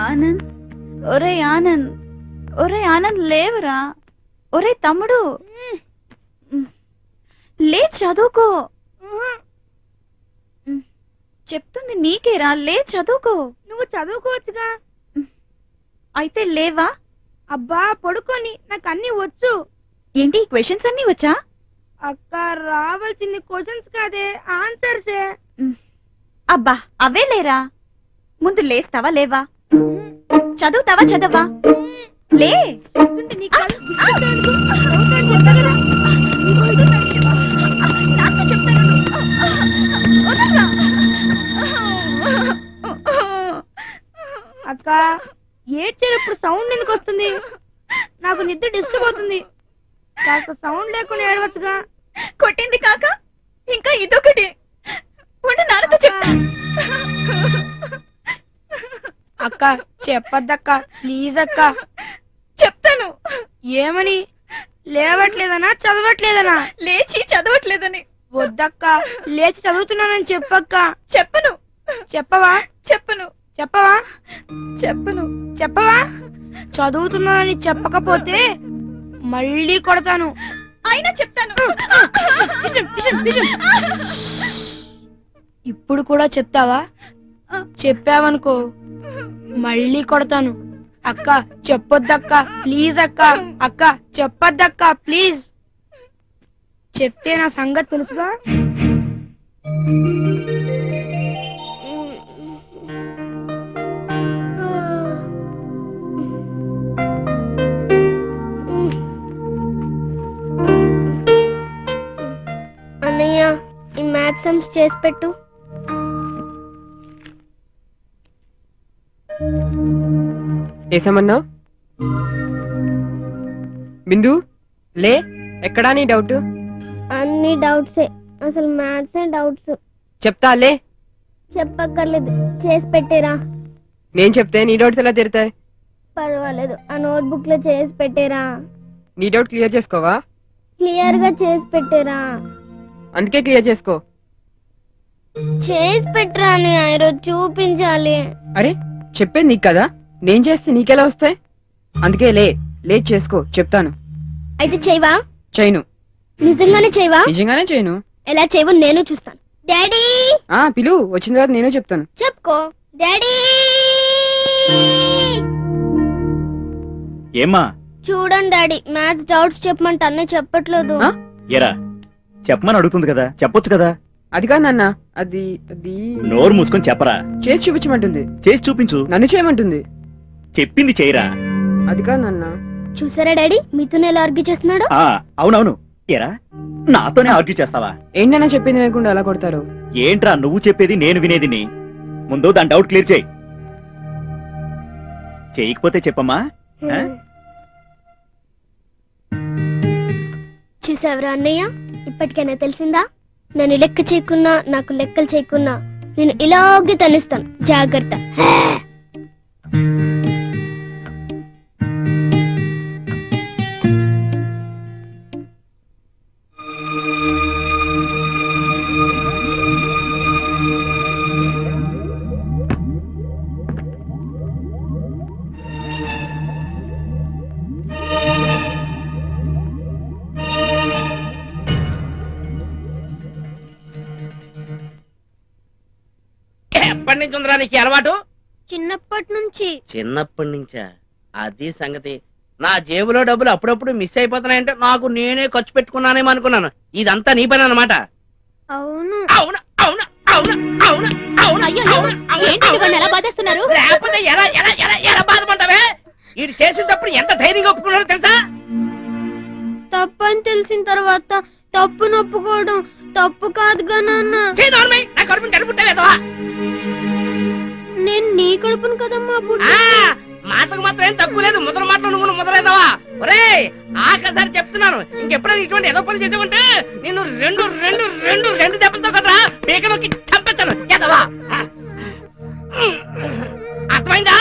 ఆనంద్, ఒరే ఆనంద్, ఒరే ఆనంద్ లేవరా. ఒరే తమ్ముడు లే, చదువుకో. చెప్తుంది నీకేరా, లే చదువుకో. నువ్వు చదువుకోవచ్చుగా. అయితే లేవా? అబ్బా పడుకొని, నాకు అన్ని వచ్చు. ఏంటి క్వశ్చన్స్ అన్ని వచ్చా? అక్క రావాల్సింది క్వశ్చన్స్ కాదే, ఆన్సర్సే. అబ్బా అవే లేరా. ముందు లేస్తావా లేవా? చదువుతావా చదవా? లే. అక్క ఏడ్చేటప్పుడు సౌండ్ ఎందుకు వస్తుంది? నాకు నిద్ర డిస్టర్బ్ అవుతుంది. కాస్త సౌండ్ లేకుండా ఏడవచ్చుగా. కొట్టింది కాక ఇంకా ఇదొకటి. నాన్నతో చెప్తా. అక్క చెప్పద్దక్క, ప్లీజ్ అక్క. చెప్తాను. ఏమని? లేవట్లేదనా చదవట్లేదనా? లేచి చదవట్లేదని. వద్దక్క, లేచి చదువుతున్నానని చెప్పక్క. చెప్పను. చెప్పవా? చెప్పను. చెప్పవా? చెప్పను. చెప్పవా? చదువుతున్నానని చెప్పకపోతే మళ్ళీ కొడతాను. అయినా చెప్తాను. ఇప్పుడు కూడా చెప్తావా? చెప్పావనుకో మళ్ళీ కొడతాను. అక్క చెప్పొద్దక్క, ప్లీజ్ అక్క. అక్క చెప్పొద్దక్క, ప్లీజ్. చెప్తే నా సంగతి తెలుసుగా. అన్నయ్య, ఈ మ్యాథ్స్ సమ్స్ చేసి పెట్టు. ఏసమన్నావు? బిందు లే. ఎక్కడా నీ డౌట్? అన్ని డౌట్సే, అసలు మ్యాథ్సే డౌట్స్. చెప్తా లే. చెప్పక్కర్లేదు, చేసి పెట్టేరా. నేను చెప్తే నీ డౌట్స్ ఎలా తీరుతాయి? పర్వాలేదు, ఆ నోట్బుక్ లో చేసి పెట్టేరా. నీ డౌట్ క్లియర్ చేసుకోవా? క్లియర్ గా చేసి పెట్టేరా. అందుకే క్లియర్ చేసుకో. చేసి పెట్టరా అని ఈరోజు చూపించాలి. అరే చెప్పేది నీకు కదా, నేను చేస్తే నీకెలా వస్తాయి? అందుకే లే, లే చేసుకో, చెప్తాను. అయితే చేయవా? చేయను. నిజంగానే చేయవా? నిజంగానే చేయను. ఎలా చేయవో నేను చూస్తాను. డాడీ పిలు, వచ్చిన తర్వాత నేను చెప్తాను. చెప్పుకో. డాడీ ఏమ్మా? చూడండి డాడీ, మ్యాథ్స్ డౌట్స్ చెప్పమంటే అన్నీ చెప్పట్లేదు. ఎరా చెప్పమని అడుగుతుంది కదా, చెప్పొచ్చు కదా. అది కాదు నాన్న, అది అది నోరు మూసుకొని చెప్పరా. చేసి చూపించమంటుంది. చేసి చూపించు. నన్ను చేయమంటుంది. చెప్పింది చేయరా. అది కాదు నాన్న. చూసారా డాడీ, మీతోనే ఎలా ఆర్గ్యూ చేస్తున్నాడు? అవునవును. ఎరా నాతోనే ఆర్గ్యూ చేస్తావా? ఏంటన్నా చెప్పింది లేకుండా ఎలా కొడతారు? ఏంట్రా నువ్వు చెప్పేది నేను వినేది? ముందు దాని డౌట్ క్లియర్ చేయి. చేయకపోతే చెప్పమ్మా. చూసావరా అన్నయ్య, ఇప్పటికైనా తెలిసిందా? నేను లెక్క చేయకున్నా, నాకు లెక్కలు చేయకున్నా నేను ఇలాగే తనిస్తాను. జాగ్రత్త. ఎప్పటి నుంచి ఉందిరా నీకు అలవాటు? చిన్నప్పటి నుంచి. చిన్నప్పటి నుంచా? అది సంగతి. నా జేబులో డబ్బులు అప్పుడప్పుడు మిస్ అయిపోతున్నాయంటే నాకు నేనే ఖర్చు పెట్టుకున్నానేమో అనుకున్నాను. ఇదంతా నీ పని అన్నమాట. అవును. అవును అవును అవును అవును అవును. ఎలా బాధేస్తున్నారు? లేకపోతే ఎలా ఎలా ఎలా ఎలా బాధపడ్డావే? ఇది చేసేటప్పుడు ఎంత ధైర్యంగా ఒప్పుకున్నారో తెలుసా? తప్పని తెలిసిన తర్వాత తప్పు నొప్పుకోవడం తప్పు కాదుగా నాన్న. నా కడుపుని కడుపుంటావేదవా? నేను నీ కడుపును కదమ్మా మాటకు మాత్రం ఏం తక్కువ లేదు. ముద్ర మాటలు నువ్వు మొదలైనవా? ఒరే ఆఖరిసారి చెప్తున్నాను, ఇంకెప్పుడైనా ఇటువంటి ఏదో పని చేసావంటే నేను రెండు రెండు రెండు రెండు దెబ్బలతో కదా పీకలోకి చంపేస్తాను. ఎదవా అర్థమైందా?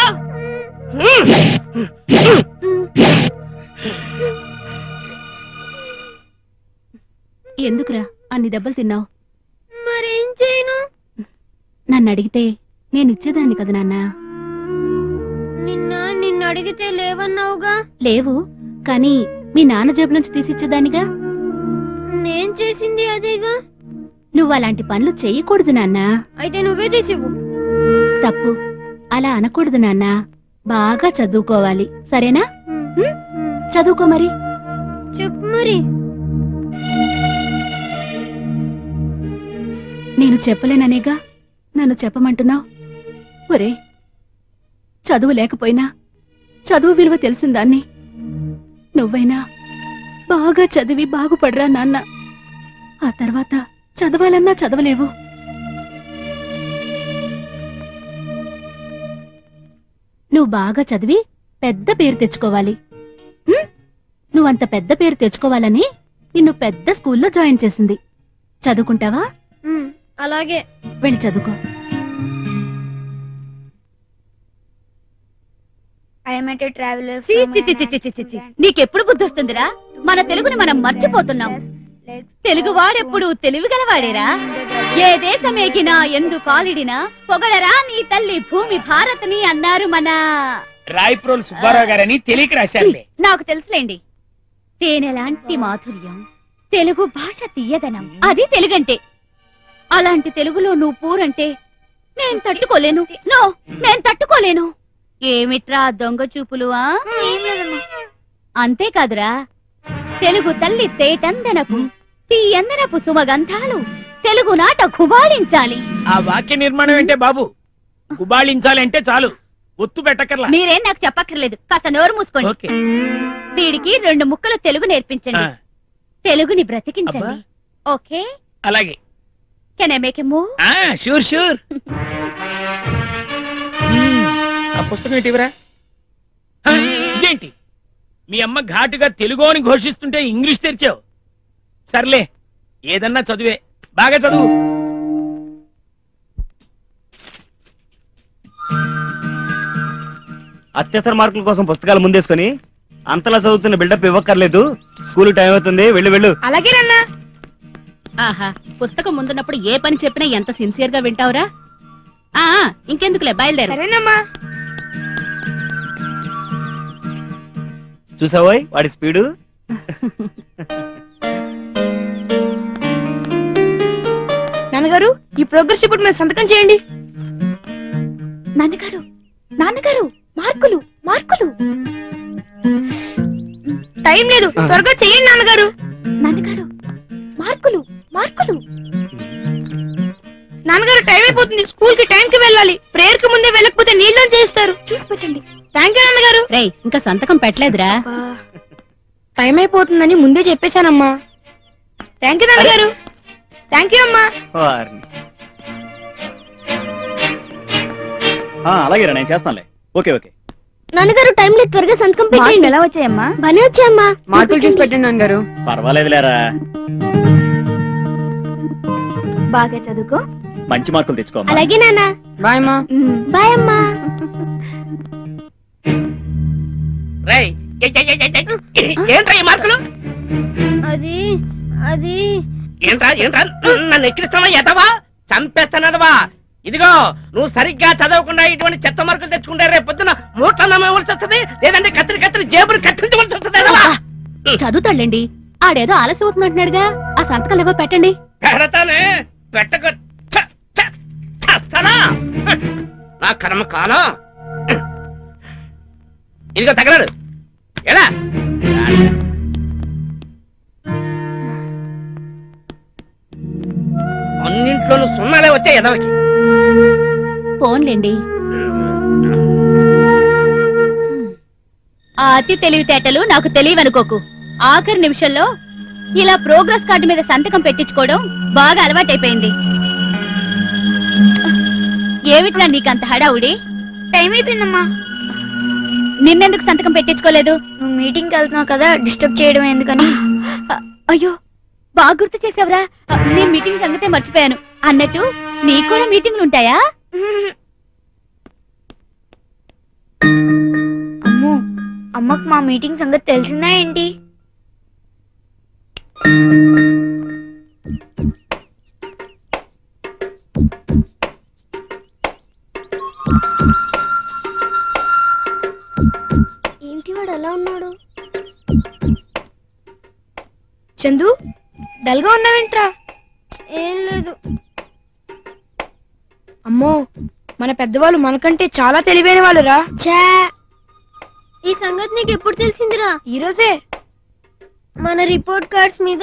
ఎందుకురా అన్ని దెబ్బలు తిన్నావు? మరేం చేయను? నన్ను అడిగితే నేనిచ్చేదాన్ని కదా నాన్న. నిన్ను అడిగితే లేవన్నావుగా. లేవు, కానీ మీ నాన్న జేబు నుంచి తీసిచ్చేదానిగా. నేను చేసింది అదేగా. నువ్వు అలాంటి పనులు చెయ్యకూడదు నాన్న. అయితే నువ్వే తీసివ్వు. తప్పు, అలా అనకూడదు నాన్న. బాగా చదువుకోవాలి, సరేనా? చదువుకో మరి. చెప్పు మరి. నేను చెప్పలేననేగా నన్ను చెప్పమంటున్నావు. ఒరే, చదువు లేకపోయినా చదువు విలువ తెలిసిందాన్ని. నువ్వైనా బాగా చదివి బాగుపడరా నాన్న. ఆ తర్వాత చదవాలన్నా చదవలేవు. నువ్వు బాగా చదివి పెద్ద పేరు తెచ్చుకోవాలి. నువ్వంత పెద్ద పేరు తెచ్చుకోవాలని నిన్ను పెద్ద స్కూల్లో జాయిన్ చేసింది. చదువుకుంటావా? అలాగే. వెళ్ళి చదువుకో. నీకెప్పుడు బుద్ధి వస్తుందిరా? మన తెలుగుని మనం మర్చిపోతున్నాం. తెలుగు వాడెప్పుడు తెలివిగలవాడేరా. ఏ దేశమేగినా ఎందు కాలిడినా పొగడరా నీ తల్లి భూమి భారతని అన్నారు మన రాయప్రోలు సుబ్బారావు గారని తెలియక రాశారులే. నాకు తెలుసులేండి. తేనెలాంటి మాధుర్యం, తెలుగు భాష తీయదనం, అది తెలుగంటే. అలాంటి తెలుగులో నువ్వు పూరంటే నేను తట్టుకోలేను. నేను తట్టుకోలేను. ఏమిట్రా దొంగ చూపులు? అంతేకాదురా, తెలుగు తల్లి తేటందనపు తీయందనపు సుమగంధాలు తెలుగు నాట గుబాళించాలి. ఆ వాక్య నిర్మాణం ఏంటే బాబు? గుబాళించాలంటే చాలు, ఒత్తు పెట్టకర్లా. మీరేం నాకు చెప్పక్కర్లేదు, కాస్త నోరు మూసుకోండి. వీడికి 2 ముక్కలు తెలుగు నేర్పించండి, తెలుగుని బ్రతికించండి. ఓకే, అలాగే. Can I make a move? Sure sure. ఆ పుస్తకం ఏంటివరా? ఇదేంటి, మీ అమ్మ ఘాటుగా తెలుగు అని ఘోషిస్తుంటే ఇంగ్లీష్ తెరిచావు. సర్లే, ఏదన్నా చదువే, బాగా చదువు. అత్యవసర మార్కుల కోసం పుస్తకాలు ముందేసుకొని అంతలా చదువుతున్న బిల్డప్ ఇవ్వక్కర్లేదు. స్కూల్ టైం అవుతుంది, వెళ్ళు వెళ్ళు. అలాగే నాన్న. ఆహా, పుస్తకం ముందున్నప్పుడు ఏ పని చెప్పినా ఎంత సిన్సియర్ గా వింటావురా. ఇంకెందుకులే, బయలుదేరు. సరేనమ్మా. చూసావోయ్ వాడి స్పీడు. నాన్నగారు ఈ ప్రోగ్రెస్ రిపోర్ట్ మీద సంతకం చేయండి. నాన్నగారు నాన్నగారు మార్కులు మార్కులు. టైం లేదు, త్వరగా చేయండి నాన్నగారు. నాన్నగారు మార్కులు మార్కులు. నాన్నగారు టైం అయిపోతుంది, స్కూల్ కి టైం కి వెళ్ళాలి. ప్రేయర్ కి ముందే వెళ్ళకపోతే నీళ్ళు చేస్తారు. చూసి పెట్టండి. థ్యాంక్ యూ నాన్నగారు. రేయ్ ఇంకా సంతకం పెట్టలేదురా. టైం అయిపోతుందని ముందే చెప్పేశానమ్మా. థ్యాంక్ యూ నాన్నగారు. థ్యాంక్ యూ అమ్మా. అలాగే నేను చేస్తానులే. Okay okay. నాన్నగారు టైం లేదు, త్వరగా సంతకం పెట్టండి. ఎలా వచ్చాయమ్మా? బానే వచ్చాయమ్మా. మార్కులు చూసి పెట్టండి నాన్నగారు. పర్వాలేదులేరా, బాగా చదువుకో, మంచి మార్కులు తెచ్చుకోమ్మా. అలాగే నాన్న. బాయ్ అమ్మా. బాయ్ అమ్మా. రేయ్ ఏంట్రా ఈ మార్కులు? అది అది ఏంట్రా ఏంట్రా నన్ను ఎక్కిరిస్తావా? ఎదవా చంపేస్తానదవా? ఇదిగో నువ్వు సరిగ్గా చదవకుండా ఇటువంటి చెత్త మార్కులు తెచ్చుకుంటే రేపు పొద్దున మూట్ల నమ్మవలసి వస్తుంది, లేదంటే కత్తిరి కత్తిరి జేబులు కత్తిరించవలసి వస్తుంది. చదువుతాడండి, ఆడేదో ఆలస్యం అవుతుందంటున్నాడుగా. ఆ సంతకాలు ఏవో పెట్టండి. పెడతానే, పెట్టక చేస్తానా? నా కర్మ కాలం. ఇదిగో తగలడు ఎలా? అన్నింట్లోనూ సున్నాలే వచ్చాయి ఎదవకి. ఫోన్లేండి. ఆ అతి తెలివితేటలు నాకు తెలియవనుకోకు. ఆఖరి నిమిషంలో ఇలా ప్రోగ్రెస్ కార్డు మీద సంతకం పెట్టించుకోవడం బాగా అలవాటైపోయింది. ఏమిట్రా నీకంత హడావుడి? టైం అయిపోయిందమ్మా. నిన్నెందుకు సంతకం పెట్టించుకోలేదు? నువ్వు మీటింగ్ కి వెళ్తున్నావు కదా, డిస్టర్బ్ చేయడం ఎందుకని. అయ్యో బాగా గుర్తు చేసావురా. నేను మీటింగ్ సంగతే మర్చిపోయాను. అన్నట్టు నీకు కూడా మీటింగ్లు ఉంటాయా? అమ్మో, అమ్మకు మా మీటింగ్ సంగతి తెలిసిందా ఏంటి? ఏంటి వాడు ఎలా ఉన్నాడు? చందు, డల్గా ఉన్నావేంట్రా? ఏం లేదు. అమ్మో, మన పెద్దవాళ్ళు మనకంటే చాలా తెలివైన వాళ్ళురా. ఛా, ఈ సంగతి నీకు ఎప్పుడు తెలిసిందిరా? ఈ రోజే. మన రిపోర్ట్ కార్డ్స్ మీద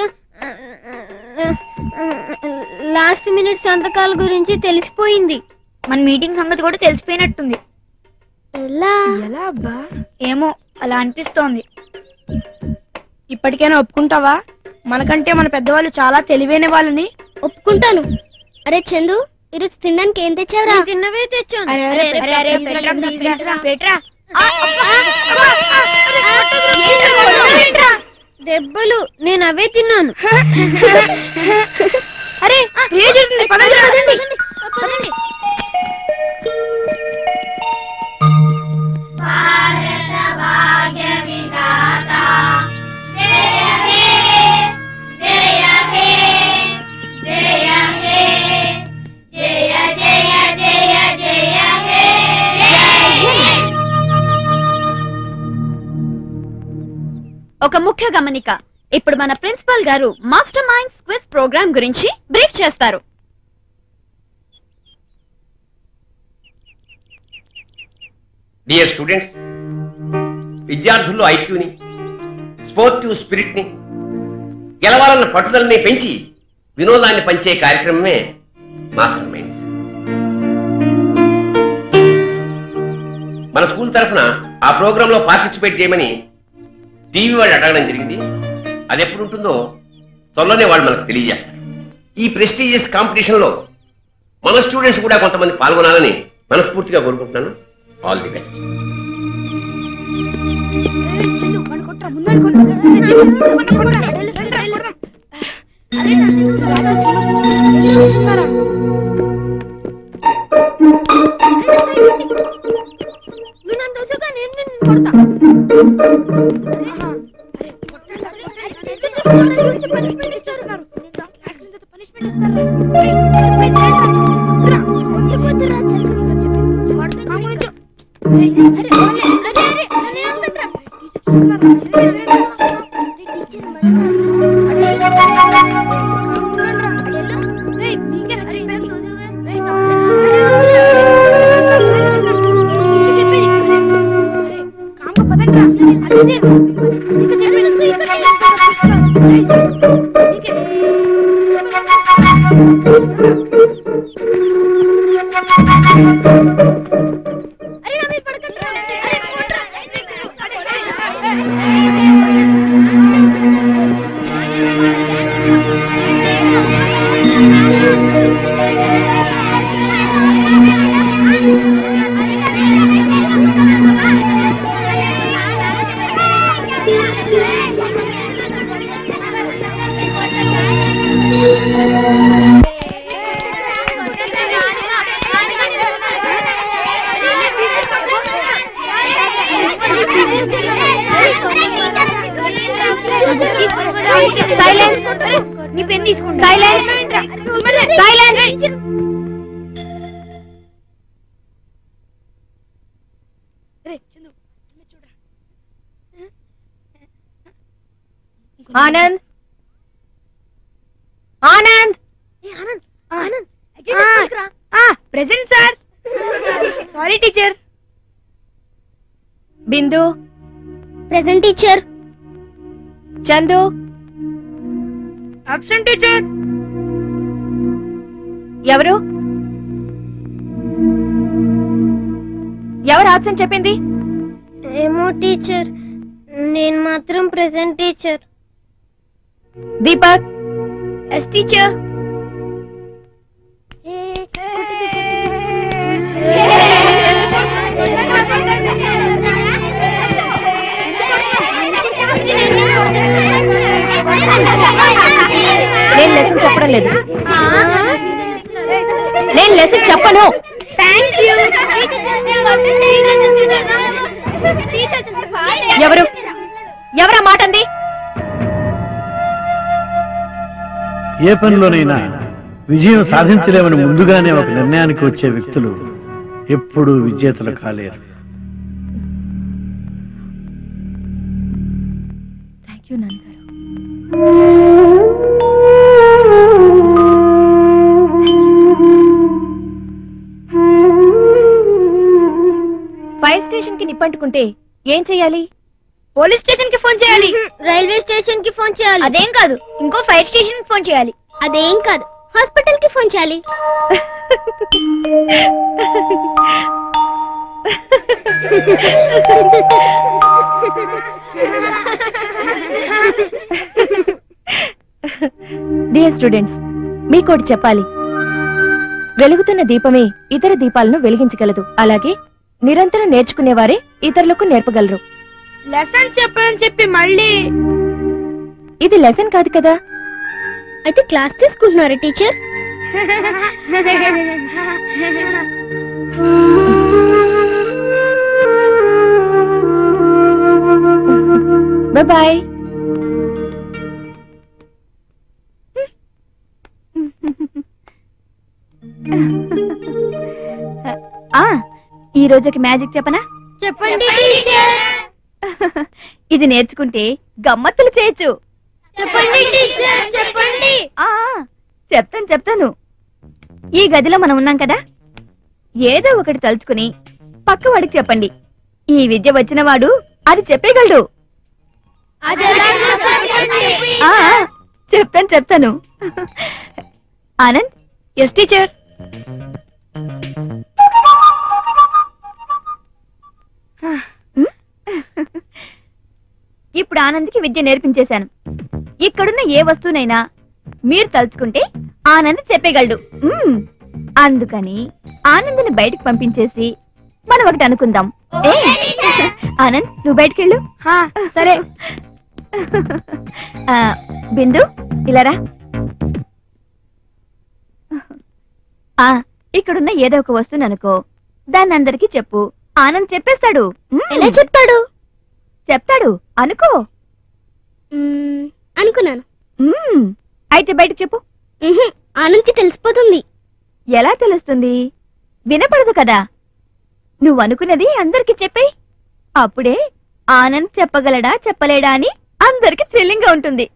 లాస్ట్ మినిట్ సంతకాల గురించి తెలిసిపోయింది. మన మీటింగ్ సంగతి కూడా తెలిసిపోయినట్టుంది. ఎలా? ఎలా అబ్బా? ఏమో, అలా అనిపిస్తోంది. ఇప్పటికైనా ఒప్పుకుంటావా మనకంటే మన పెద్దవాళ్ళు చాలా తెలివైన వాళ్ళని? ఒప్పుకుంటాను. అరే చందు, ఈరోజు తినడానికి ఏం తెచ్చావురా? తిన్నవే తెచ్చాను. దెబ్బలు నేను అవే తిన్నాను. అరే పదండి. ఒక ముఖ్య గమనిక. ఇప్పుడు మన ప్రిన్సిపల్ గారు మాస్టర్ మైండ్స్ క్విజ్ ప్రోగ్రామ్ గురించి బ్రీఫ్ చేస్తారు. డియర్ స్టూడెంట్స్, విద్యార్థుల్లో ఐక్యూని, స్పోర్టివ్ స్పిరిట్ ని, గెలవాలన్న పట్టుదలని పెంచి వినోదాన్ని పంచే కార్యక్రమమే మాస్టర్ మైండ్స్. మన స్కూల్ తరఫున ఆ ప్రోగ్రామ్ లో పార్టిసిపేట్ చేయమని టీవీ వాళ్ళు అడగడం జరిగింది. అది ఎప్పుడు ఉంటుందో త్వరలోనే వాళ్ళు మనకు తెలియజేస్తారు. ఈ ప్రెస్టీజియస్ కాంపిటీషన్ లో మన స్టూడెంట్స్ కూడా కొంతమంది పాల్గొనాలని మనస్ఫూర్తిగా కోరుకుంటున్నాను. All the best. నువ్వు నన్ను దోసగా నేను నిన్ను కొడతా. పనిష్మెంట్ ఇస్తారు. Anand Anand present sir. Sorry teacher. Bindu present teacher. Chandu absent teacher. ఎవరు ఆబ్సెంట్ చెప్పింది? ఏమో టీచర్, నేను మాత్రం present teacher. Deepak yes teacher. నేను లెసన్ చెప్పడం లేదు. నేను లెసన్ చెప్పను. ఎవరా మాట అంది? ఏ పనిలోనైనా విజయం సాధించలేమని ముందుగానే ఒక నిర్ణయానికి వచ్చే వ్యక్తులు ఎప్పుడూ విజేతలు కాలేరు. థ్యాంక్ యూ నాన్నగారు. ఫైర్ స్టేషన్ కి నిప్పంటుకుంటే ఏం చెయ్యాలి? పోలీస్ స్టేషన్ కి ఫోన్ చేయాలి. రైల్వే స్టేషన్ కి ఫోన్ చేయాలి. అదేం కాదు, ఇంకో ఫైర్ స్టేషన్ కి ఫోన్ చేయాలి. అదేం కాదు, హాస్పిటల్ కి ఫోన్ చేయాలి. డియర్ స్టూడెంట్స్, మీకోటి చెప్పాలి. వెలుగుతున్న దీపమే ఇతర దీపాలను వెలిగించగలదు. అలాగే నిరంతరం నేర్చుకునేవారే ఇతరులకు నేర్పగలరు. లెసన్ చెప్పని చెప్పి మళ్ళీ ఇది లెసన్ కాదు కదా. అయితే క్లాస్ తీసుకుంటున్నారా టీచర్? బాయ్. ఈ రోజుకి మ్యాజిక్ చెప్పనా? చెప్పండి టీచర్. ఇది నేర్చుకుంటే గమ్మత్తులు చేయొచ్చు. చెప్పండి టీచర్, చెప్పండి. చెప్తాను. ఈ గదిలో మనం ఉన్నాం కదా, ఏదో ఒకటి తలుచుకుని పక్క వాడికి చెప్పండి. ఈ విద్య వచ్చిన వాడు అది చెప్పేయగలడు. చెప్తాను. Anand is teacher. ఇప్పుడు ఆనంద్కి విద్య నేర్పించేశాను. ఇక్కడున్న ఏ వస్తువునైనా మీరు తలుచుకుంటే ఆనంద్ చెప్పేయగలడు. అందుకని ఆనంద్ని బయటకు పంపించేసి మనం ఒకటి అనుకుందాం. ఆనంద్ నువ్వు బయటకెళ్ళు. సరే. బిందు ఇలారా. ఇక్కడున్న ఏదో ఒక వస్తువుని అనుకో, దాన్ని అందరికీ చెప్పు. ఆనంద్ చెప్పేస్తాడు. ఎలా చెప్తాడు? చెప్తాడు అనుకో. అనుకున్నాను. అయితే బయటకు చెప్పు. ఆనంద్కి తెలిసిపోతుంది. ఎలా తెలుస్తుంది? వినపడదు కదా. నువ్వు అనుకున్నది అందరికి చెప్పేయ్. అప్పుడే ఆనంద్ చెప్పగలడా చెప్పలేడా అని అందరికి థ్రిల్లింగ్ గా ఉంటుంది.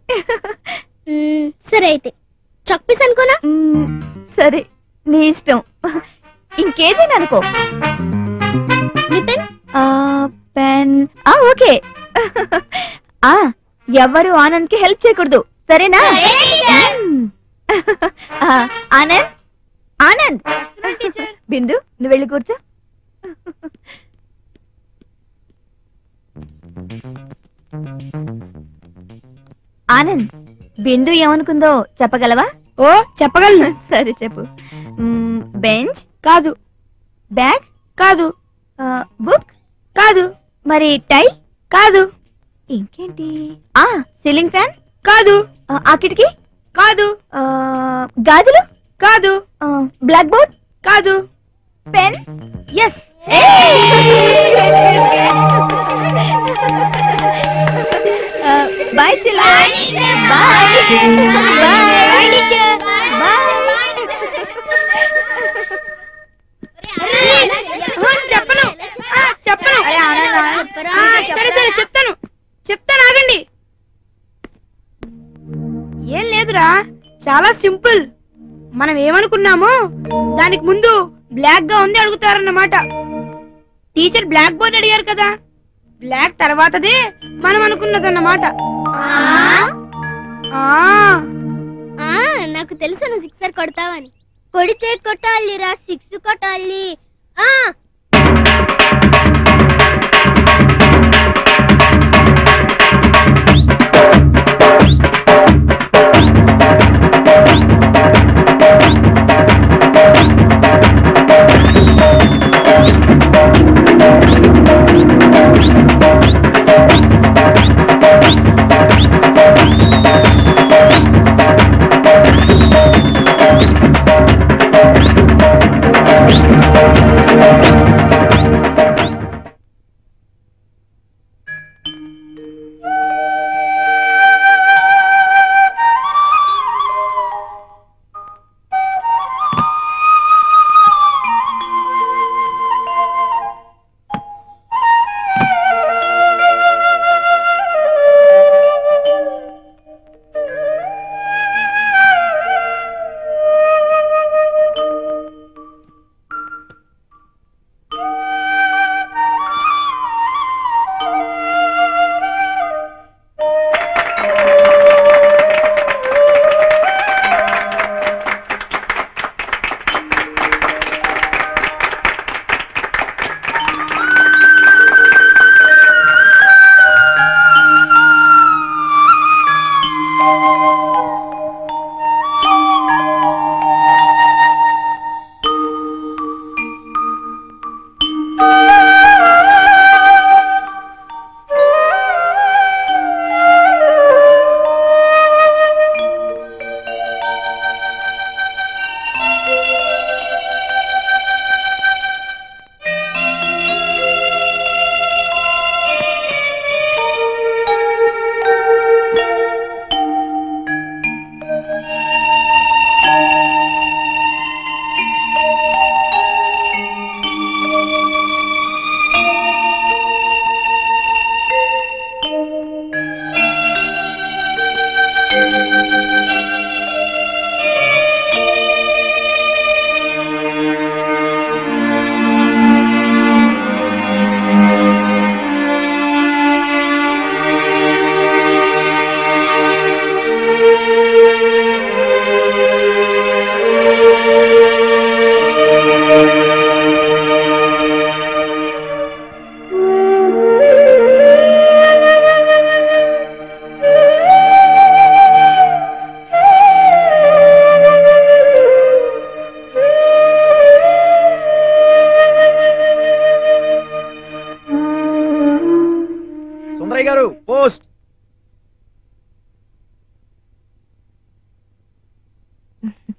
సరే అయితే చాక్పీస్ అనుకోనా? సరే నీ ఇష్టం. ఇంకేదైనా అనుకో. పెన్? పెన్. ఓకే. ఎవరు ఆనంద్ కి హెల్ప్ చేయకూడదు, సరేనా? ఆనంద్ ఆనంద్ బిందు నువ్వు వెళ్ళి కూర్చో. ఆనంద్, బిందు ఏమనుకుందో చెప్పగలవా? ఓ చెప్పగలను. సరే చెప్పు. బెంచ్ కాదు. బ్యాగ్ కాదు. బుక్ కాదు. మరి టై కాదు. ఇంకేంటి? సీలింగ్ ఫ్యాన్ కాదు. ఆ కిటికీ కాదు. గాజులు కాదు. బ్లాక్ బోర్డ్ కాదు. Pen is. Boy children. Boy boy teacher. చెప్పను చెప్పను. సరే సరే చెప్తాను చెప్తాను, ఆగండి. ఏం లేదురా, చాలా సింపుల్. మనం ఏమనుకున్నామో దానికి ముందు బ్లాక్ గా ఉంది అడుగుతారన్నమాట. టీచర్ బ్లాక్ బోర్డ్ అడిగారు కదా, బ్లాక్ తర్వాతదే మనం అనుకున్నదన్నమాట. నాకు తెలుసు నువ్వు సిక్సర్ కొడతావని. కొడితే కొట్టాలిరా, సిక్స్ కొట్టాలి.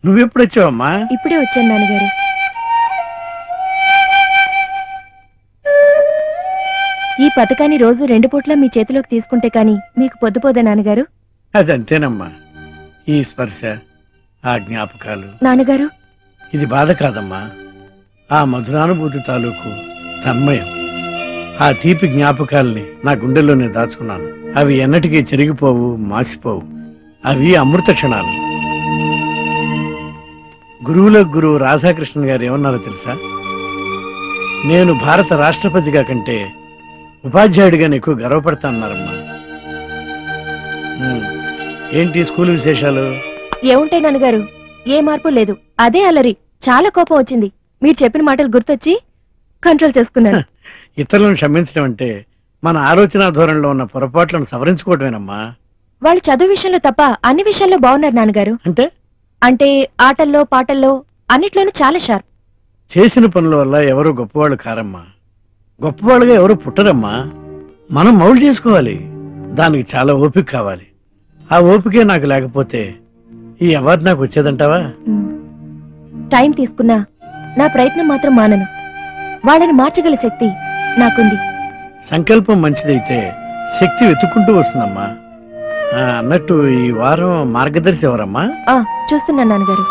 నువ్వెప్పుడు వచ్చావమ్మా? ఇప్పుడే వచ్చాను నాన్నగారు. ఈ పథకాన్ని రోజు 2 పూట్ల మీ చేతిలోకి తీసుకుంటే కాని మీకు పొద్దుపోదా నాన్నగారు? అదంతేనమ్మా. ఈ స్పర్శ, ఆ జ్ఞాపకాలు. నాన్నగారు, ఇది బాధ కాదమ్మా, ఆ మధురానుభూతి తాలూకు తన్మయం. ఆ తీపి జ్ఞాపకాల్ని నా గుండెల్లోనే దాచుకున్నాను. అవి ఎన్నటికీ చెరిగిపోవు, మాసిపోవు. అవి అమృత క్షణాలు. గురువులకు గురువు రాధాకృష్ణన్ గారు ఏమన్నారో తెలుసా? నేను భారత రాష్ట్రపతిగా కంటే ఉపాధ్యాయుడిగా నీకు గర్వపడతానన్నారమ్మా. ఏంటి స్కూల్ విశేషాలు? ఏముంటాయి నాన్నగారు, ఏ మార్పు లేదు. అదే అల్లరి. చాలా కోపం వచ్చింది. మీరు చెప్పిన మాటలు గుర్తొచ్చి కంట్రోల్ చేసుకున్నాను. ఇతరులను క్షమించడం అంటే మన ఆలోచన ధోరణిలో ఉన్న పొరపాట్లను సవరించుకోవటమేనమ్మా. వాళ్ళు చదువు విషయంలో తప్ప అన్ని విషయాల్లో బాగున్నారు నాన్నగారు. అంటే ఆటల్లో పాటల్లో అన్నిట్లోనూ చాలా షార్ప్. చేసిన పనుల వల్ల ఎవరు గొప్పవాళ్ళు కారమ్మా. గొప్పవాళ్ళుగా ఎవరు పుట్టరమ్మా. మనం మౌలు చేసుకోవాలి. దానికి చాలా ఓపిక కావాలి. ఆ ఓపికే నాకు లేకపోతే ఈ అవార్డు నాకు వచ్చేదంటావా? టైం తీసుకున్నా నా ప్రయత్నం మాత్రం మానను. వాళ్ళని మార్చగల శక్తి నాకుంది. సంకల్పం మంచిదైతే శక్తి వెతుక్కుంటూ వస్తుందమ్మా. అన్నట్టు ఈ వారం మార్గదర్శి ఎవరమ్మా? చూస్తున్నాను నాన్నగారు.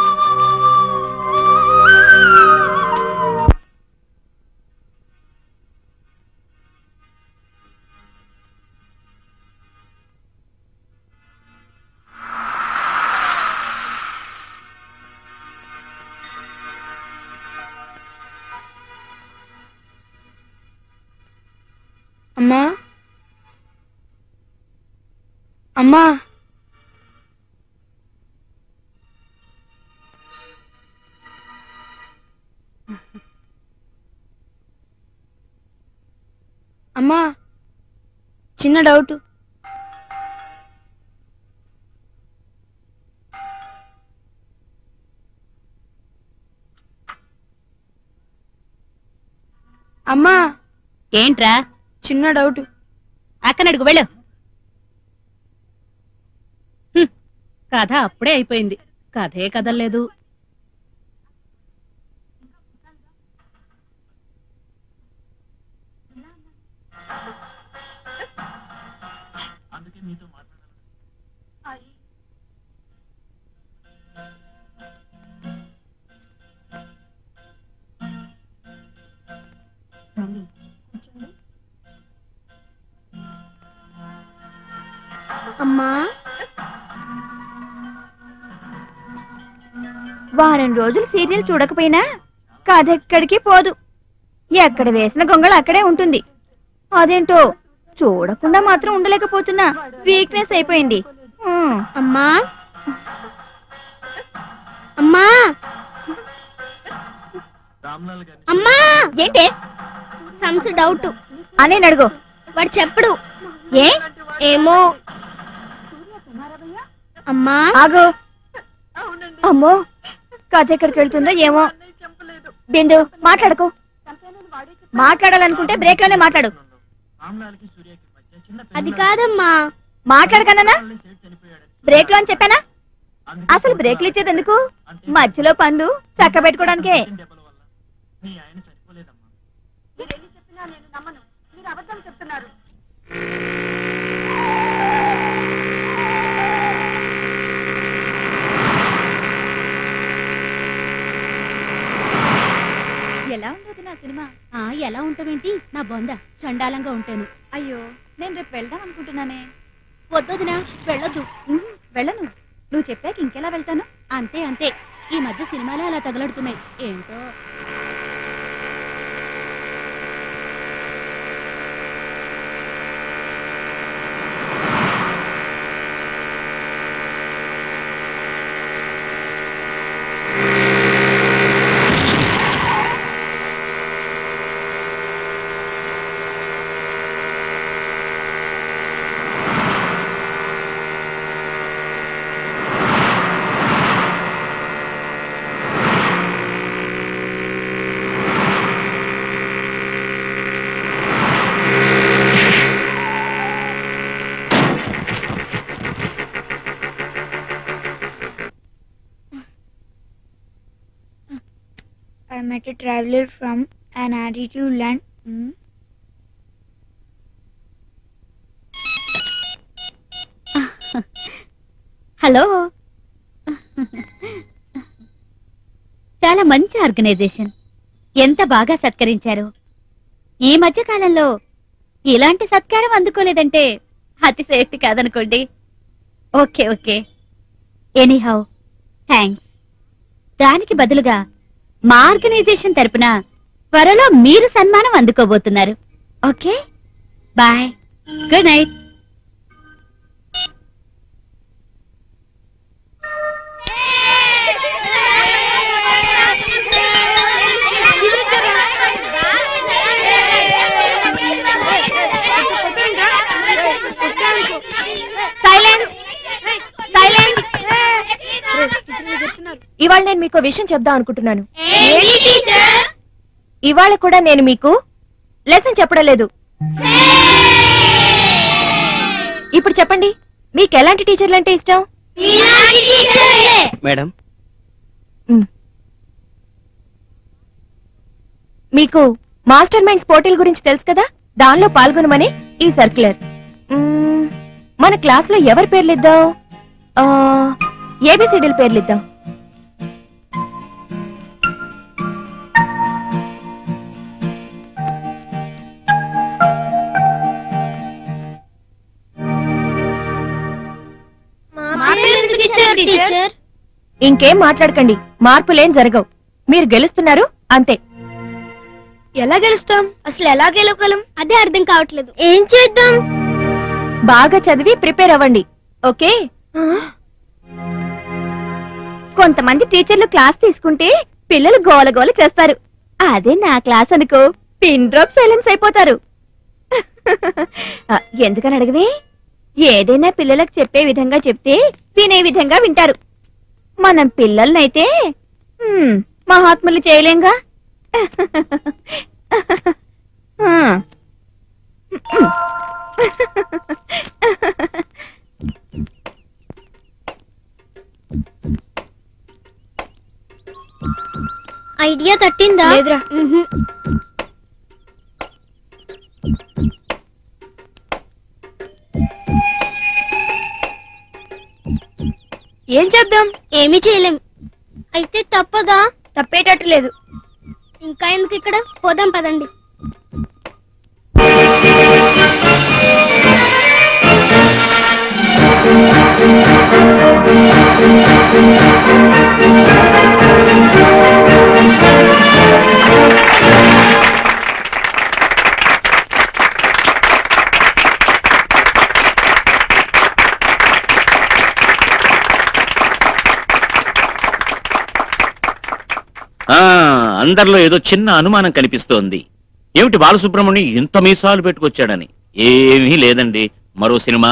అమ్మా అమ్మా అమ్మా చిన్న డౌట్. అమ్మా ఏంట్రా? చిన్న డౌట్. అక్కనడుగు వెళ్ళు. కథ అప్పుడే అయిపోయింది. కథే కదలేదు. అమ్మా వారం రోజులు సీరియల్ చూడకపోయినా కథ ఎక్కడికి పోదు. ఎక్కడ వేసిన గొంగళ అక్కడే ఉంటుంది. అదేంటో చూడకుండా మాత్రం ఉండలేకపోతున్నా. వీక్నెస్ అయిపోయింది. అమ్మా అమ్మా అమ్మా ఏంటే? సమ్స్ డౌట్ అనే అడుగు. వాడు చెప్పడు. ఏ? ఏమో. అమ్మా ఆగు. అమ్మో, కథ ఎక్కడికి వెళ్తుందో ఏమో. బిందు మాట్లాడకు. మాట్లాడాలనుకుంటే బ్రేక్ లోనే మాట్లాడు. అది కాదమ్మా. మాట్లాడకన్నా బ్రేక్ లో అని చెప్పానా? అసలు బ్రేక్లు ఇచ్చేది ఎందుకు? మధ్యలో పనులు చక్క పెట్టుకోవడానికే. ఎలా ఉండదు నా సినిమా? ఎలా ఉంటావేంటి? నా బొంద చండాలంగా ఉంటాను. అయ్యో, నేను రేపు వెళ్దాం అనుకుంటున్నానే. వద్దొదినా, వెళ్ళొద్దు. వెళ్ళను. నువ్వు చెప్పాక ఇంకెలా వెళ్తాను? అంతే అంతే. ఈ మధ్య సినిమాలే అలా తగలడుతున్నాయి ఏంటో. I met a traveler from an attitude land. Hello. చాలా మంచి ఆర్గనైజేషన్. ఎంత బాగా సత్కరించారు. ఈ మధ్య కాలంలో ఇలాంటి సత్కారం అందుకోలేదంటే అతిశయోక్తి కాదనుకోండి. Okay okay, anyhow thanks. దానికి బదులుగా మా ఆర్గనైజేషన్ తరపున త్వరలో మీరు సన్మానం అందుకోబోతున్నారు. Okay, bye. Good night. ఇవాళ నేను మీకు విషయం చెప్దాం అనుకుంటున్నాను. ఇవాళ కూడా నేను మీకు లెసన్ చెప్పడం లేదు. ఇప్పుడు చెప్పండి, మీకు ఎలాంటి టీచర్లు అంటే ఇష్టం? మేడం, మీకు మాస్టర్ మైండ్స్ పోటీల గురించి తెలుసు కదా, దానిలో పాల్గొనమని ఈ సర్క్యులర్. మన క్లాస్ లో ఎవరి పేర్లు ఇద్దాం? ఏబిసిడీల పేర్లు ఇద్దాం. ఇంకేం మాట్లాడకండి, మార్పులేం జరగవు. మీరు గెలుస్తున్నారు అంతే. ఎలా గెలుస్తాం? అసలు ఎలా గెలవగలం? అదే అర్థం కావట్లేదు. ఏం చేద్దాం? బాగా చదివి ప్రిపేర్ అవ్వండి. ఓకే? కొంతమంది టీచర్లు క్లాస్ తీసుకుంటే పిల్లలు గోలగోల చేస్తారు. అదే నా క్లాస్ అనుకో, పిన్ డ్రాప్ సైలెన్స్ అయిపోతారు. ఎందుకని అడగవే? ఏదైనా పిల్లలకు చెప్పే విధంగా చెప్తే వినే విధంగా వింటారు. మనం పిల్లలనైతే మహాత్ములు చేయలేంగా. ఐడియా తట్టిందా? లేదురా. ఏం చేద్దాం? ఏమీ చేయలేం. అయితే తప్పదా? తప్పేటట్టు లేదు. ఇంకా ఎందుకు ఇక్కడ, పోదాం పదండి. అందరిలో ఏదో చిన్న అనుమానం కనిపిస్తోంది. ఏమిటి బాలసుబ్రహ్మణ్యం ఇంత మీసాలు పెట్టుకొచ్చాడని? ఏమీ లేదండి, మరో సినిమా,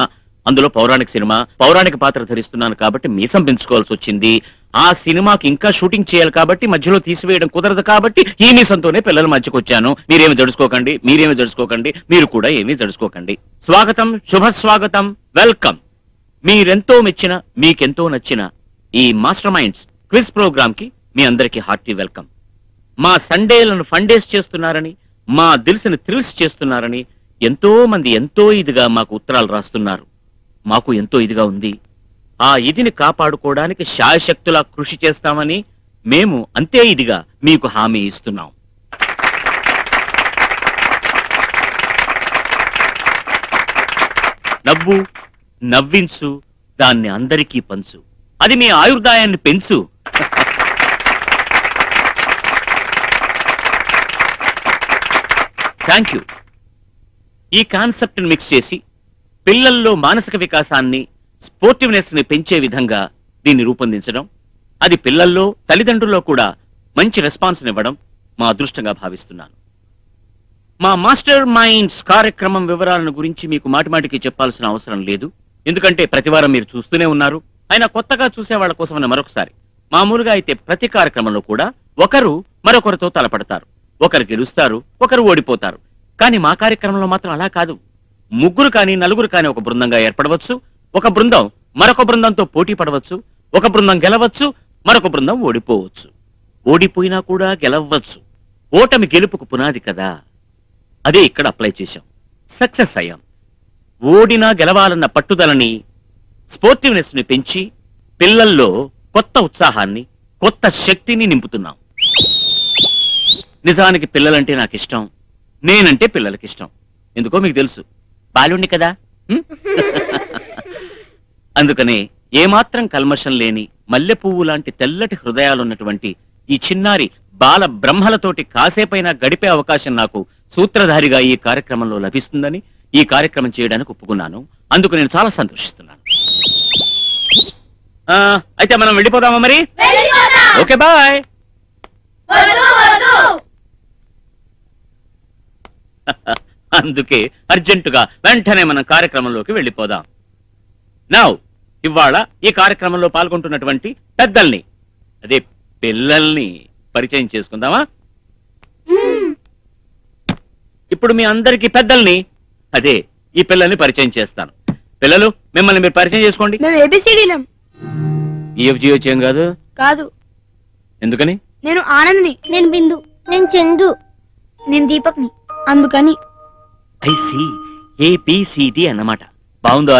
అందులో పౌరాణిక సినిమా. పౌరాణిక పాత్ర ధరిస్తున్నాను కాబట్టి మీసం పెంచుకోవాల్సి వచ్చింది. ఆ సినిమాకి ఇంకా షూటింగ్ చేయాలి కాబట్టి మధ్యలో తీసివేయడం కుదరదు కాబట్టి ఈ మీసంతోనే పిల్లల మధ్యకు వచ్చాను. మీరేమి జడుచుకోకండి, మీరు కూడా ఏమీ జడుచుకోకండి. స్వాగతం, శుభ స్వాగతం, వెల్కమ్. మీరెంతో మెచ్చిన, మీకెంతో నచ్చిన ఈ మాస్టర్ మైండ్స్ క్విజ్ ప్రోగ్రామ్ కి మీ అందరికీ హార్టీ వెల్కమ్. మా సండేలను ఫండేస్ చేస్తున్నారని, మా దిల్స్ని థ్రిల్స్ చేస్తున్నారని ఎంతో మంది ఎంతో ఇదిగా మాకు ఉత్తరాలు రాస్తున్నారు. మాకు ఎంతో ఇదిగా ఉంది. ఆ ఇదిని కాపాడుకోవడానికి శాయశక్తులా కృషి చేస్తామని మేము అంతే ఇదిగా మీకు హామీ ఇస్తున్నాం. నవ్వు, నవ్వించు, దాన్ని అందరికీ పంచు, అది మీ ఆయుర్దాయాన్ని పెంచు. Thank you. ఈ కాన్సెప్ట్ ని మిక్స్ చేసి పిల్లల్లో మానసిక వికాసాన్ని, స్పోర్టివ్నెస్ ని పెంచే విధంగా దీన్ని రూపొందించడం, అది పిల్లల్లో తల్లిదండ్రుల్లో కూడా మంచి రెస్పాన్స్ ఇవ్వడం మా అదృష్టంగా భావిస్తున్నాను. మా మాస్టర్ మైండ్స్ కార్యక్రమం వివరాలను గురించి మీకు మాటిమాటికి చెప్పాల్సిన అవసరం లేదు, ఎందుకంటే ప్రతివారం మీరు చూస్తూనే ఉన్నారు. అయినా కొత్తగా చూసే వాళ్ళ కోసమని మరొకసారి, మామూలుగా అయితే ప్రతి కార్యక్రమంలో కూడా ఒకరు మరొకరితో తలపడతారు, ఒకరు గెలుస్తారు, ఒకరు ఓడిపోతారు. కానీ మా కార్యక్రమంలో మాత్రం అలా కాదు. ముగ్గురు కానీ నలుగురు కానీ ఒక బృందంగా ఏర్పడవచ్చు, ఒక బృందం మరొక బృందంతో పోటీ పడవచ్చు, ఒక బృందం గెలవచ్చు, మరొక బృందం ఓడిపోవచ్చు. ఓడిపోయినా కూడా గెలవచ్చు. ఓటమి గెలుపుకు పునాది కదా, అదే ఇక్కడ అప్లై చేశాం. సక్సెస్ అయ్యాం. ఓడినా గెలవాలన్న పట్టుదలని, స్పోర్టివ్నెస్ ని పెంచి పిల్లల్లో కొత్త ఉత్సాహాన్ని, కొత్త శక్తిని నింపుతున్నాం. నిజానికి పిల్లలంటే నాకు ఇష్టం, నేనంటే పిల్లలకి ఇష్టం. ఎందుకో మీకు తెలుసు, బాలుణ్ణి కదా. అందుకనే ఏమాత్రం కల్మషం లేని మల్లె పువ్వు లాంటి తెల్లటి హృదయాలున్నటువంటి ఈ చిన్నారి బాల బ్రహ్మలతోటి కాసేపైనా గడిపే అవకాశం నాకు సూత్రధారిగా ఈ కార్యక్రమంలో లభిస్తుందని ఈ కార్యక్రమం చేయడానికి ఒప్పుకున్నాను. అందుకు నేను చాలా సంతోషిస్తున్నాను. అయితే మనం వెళ్ళిపోదామా మరి? Okay bye. అందుకే అర్జెంటుగా వెంటనే మనం కార్యక్రమంలోకి వెళ్ళిపోదాం. నౌ ఇవాళ ఈ కార్యక్రమంలో పాల్గొంటున్నటువంటి పెద్దల్ని, అదే పిల్లల్ని పరిచయం చేసుకుందామా? ఇప్పుడు మీ అందరికీ పెద్దల్ని, అదే ఈ పిల్లల్ని పరిచయం చేస్తాను. పిల్లలు, మిమ్మల్ని మీరు పరిచయం చేసుకోండి. మేము ఏబిసిడీలం. ఈఎఫ్జిహెచ్ ఏం కాదు? కాదు. ఎందుకని? నేను ఆనంద్ని. నేను బిందు. నేను చందు. నేను దీపక్ని. అందుకని ఐసి ఏబిసిడి అన్నమాట. బాగుందో?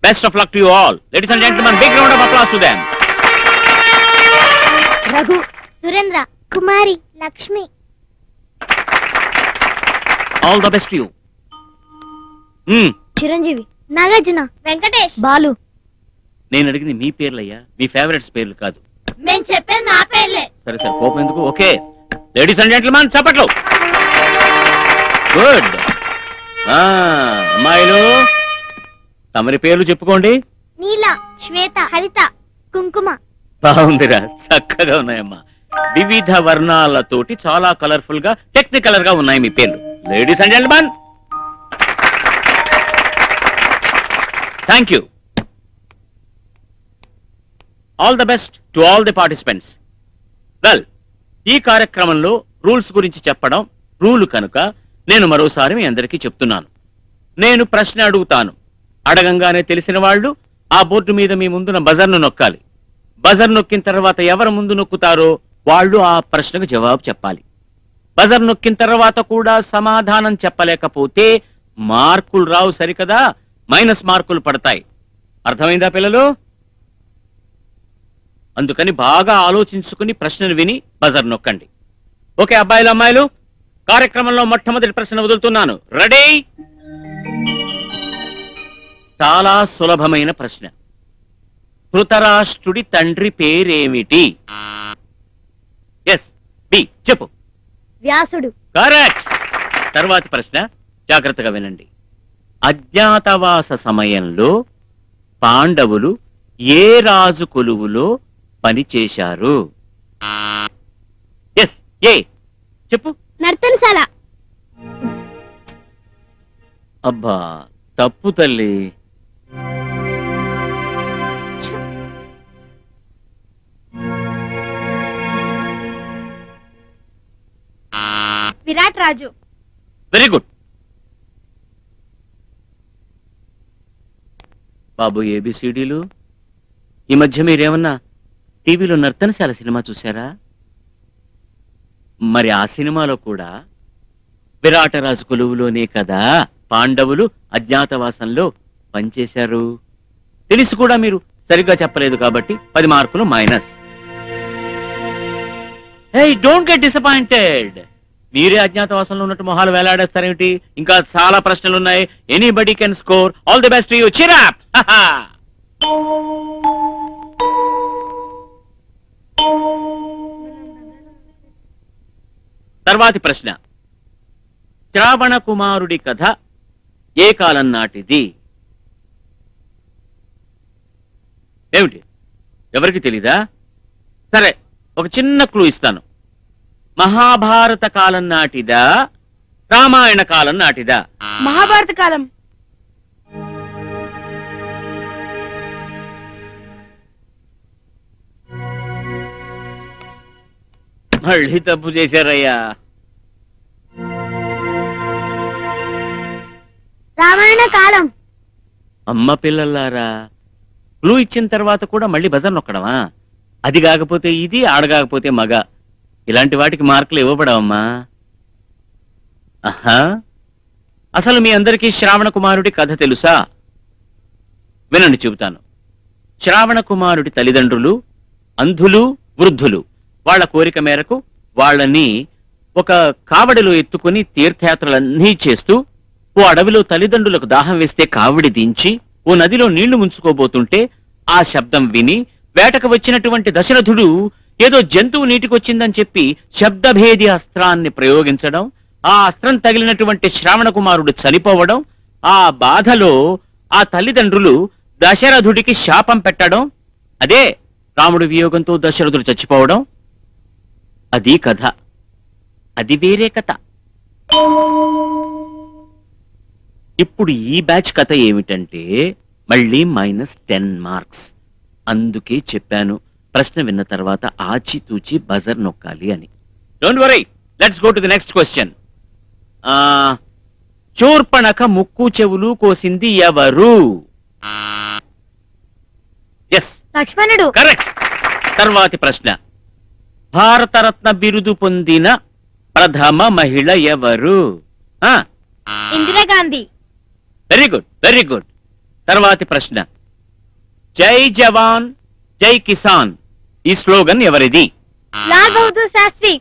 Best of luck to you all. Ladies and gentlemen, big round of applause to them. Raghu, Surendra, Kumari, Lakshmi. All the best to you. Chiranjeevi, Nagarjuna, Venkatesh, Balu. నేను అడిగింది మీ పేర్లయ్యా, మీ ఫేవరెట్స్ పేర్లు కాదు. నేను చెప్పేది నా పేర్లే. సరే సరే, కోపం ఎందుకు? ఓకే లేడీస్ అండ్ జెంటిల్మెన్, చప్పట్లు. గుడ్. అమ్మాయిలు, తమరి పేర్లు చెప్పుకోండి. నీల, శ్వేత, హరిత, కుంకుమ. బాగుందిరా, చక్కగా ఉన్నాయమ్మా. వివిధ వర్ణాలతోటి చాలా కలర్ఫుల్ గా, టెక్నికల్ గా ఉన్నాయి మీ పేర్లు. Ladies and gentlemen, thank you. All the best to all the participants. Well, ఈ కార్యక్రమంలో రూల్స్ గురించి చెప్పడం రూలు కనుక నేను మరోసారి మీ అందరికీ చెప్తున్నాను. నేను ప్రశ్న అడుగుతాను. అడగంగానే తెలిసిన వాళ్ళు ఆ బోర్డు మీద మీ ముందున బజర్ను నొక్కాలి. బజర్ నొక్కిన తర్వాత ఎవరు ముందు నొక్కుతారో వాళ్ళు ఆ ప్రశ్నకు జవాబు చెప్పాలి. బజర్ నొక్కిన తర్వాత కూడా సమాధానం చెప్పలేకపోతే మార్కులు రావు, సరికదా? మైనస్ మార్కులు పడతాయి. అర్థమైందా పిల్లలు? అందుకని బాగా ఆలోచించుకుని ప్రశ్నలు విని బజర్ నొక్కండి. ఓకే అబ్బాయిలు, అమ్మాయిలు, కార్యక్రమంలో మొట్టమొదటి ప్రశ్న వదులుతున్నాను. రెడీ? చాలా సులభమైన ప్రశ్న. ధృతరాష్ట్రుడి తండ్రి పేరేమిటి? ఎస్, బి, చెప్పు. వ్యాసుడు. కరెక్ట్. తర్వాతి ప్రశ్న జాగ్రత్తగా వినండి. అజ్ఞాతవాస సమయంలో పాండవులు ఏ రాజు కొలువులో పనిచేశారు? ఎస్, ఏ, చెప్పు. నర్తనశాల. అబ్బా, తప్పు తల్లి. విరాట్ రాజు. Very good. బాబు ఏబిసిడీలు, ఈ మధ్య మీరేమన్నా టీవీలో నర్తనశాల సినిమా చూసారా? మరి ఆ సినిమాలో కూడా విరాటరాజు కొలువులోనే కదా పాండవులు అజ్ఞాతవాసంలో పనిచేశారు. తెలిసి కూడా మీరు సరిగ్గా చెప్పలేదు కాబట్టి 10 మార్కులు minus. Hey, don't get disappointed. మీరే అజ్ఞాతవాసంలో ఉన్నట్టు మొహాలు వేలాడేస్తారేమిటి? ఇంకా చాలా ప్రశ్నలు ఉన్నాయి. Anybody can score. All the best to you. Cheer up. తర్వాతి ప్రశ్న. శ్రావణ కుమారుడి కథ ఏ కాలం నాటిది? ఏమిటి, ఎవరికి తెలీదా? సరే, ఒక చిన్న క్లూ ఇస్తాను. మహాభారత కాలం నాటిదా, రామాయణ కాలం నాటిదా? మహాభారత కాలం. మళ్ళీ తప్పు చేశారయ్యా. రామాయణ కాలం. అమ్మ పిల్లలారా, క్లూ ఇచ్చిన తర్వాత కూడా మళ్ళీ బజర్ నొక్కడమా? అది కాకపోతే ఇది, ఆడగాకపోతే మగ. ఇలాంటి వాటికి మార్కులు ఇవ్వబడవమ్మా. ఆహా, అసలు మీ అందరికీ శ్రావణ కుమారుడి కథ తెలుసా? వినండి, చెబుతాను. శ్రావణ కుమారుడి తల్లిదండ్రులు అంధులు, వృద్ధులు. వాళ్ల కోరిక మేరకు వాళ్ళని ఒక కావడిలో ఎత్తుకుని తీర్థయాత్రలన్నీ చేస్తూ ఓ అడవిలో తల్లిదండ్రులకు దాహం వేస్తే కావడి దించి ఓ నదిలో నీళ్లు ముంచుకోబోతుంటే ఆ శబ్దం విని వేటకు వచ్చినటువంటి దశరథుడు ఏదో జంతువు నీటికొచ్చిందని చెప్పి శబ్దభేది అస్త్రాన్ని ప్రయోగించడం, ఆ అస్త్రం తగిలినటువంటి శ్రావణ కుమారుడు చనిపోవడం, ఆ బాధలో ఆ తల్లిదండ్రులు దశరథుడికి శాపం పెట్టడం, అదే రాముడి వియోగంతో దశరథుడు చచ్చిపోవడం. అది కథ, అది వేరే కథ. ఇప్పుడు ఈ బ్యాచ్ కథ ఏమిటంటే మళ్ళీ -10 మార్క్స్. అందుకే చెప్పాను ప్రశ్న విన్న తర్వాత ఆచితూచి బజర్ నొక్కాలి అని. Don't worry, let's go to the next question. Shurpanakha ముక్కు చెవులు కోసింది ఎవరు? ఎస్, లక్ష్మణుడు. కరెక్ట్. తర్వాతి ప్రశ్న, భారతరత్న బిరుదు పొందిన ప్రథమ మహిళ ఎవరు? Indira Gandhi. Very good, very good. తర్వాతి ప్రశ్న, జై జవాన్ జై కిసాన్ ఈ స్లోగన్ ఎవరిది? లాల్ బహదూర్ శాస్త్రి.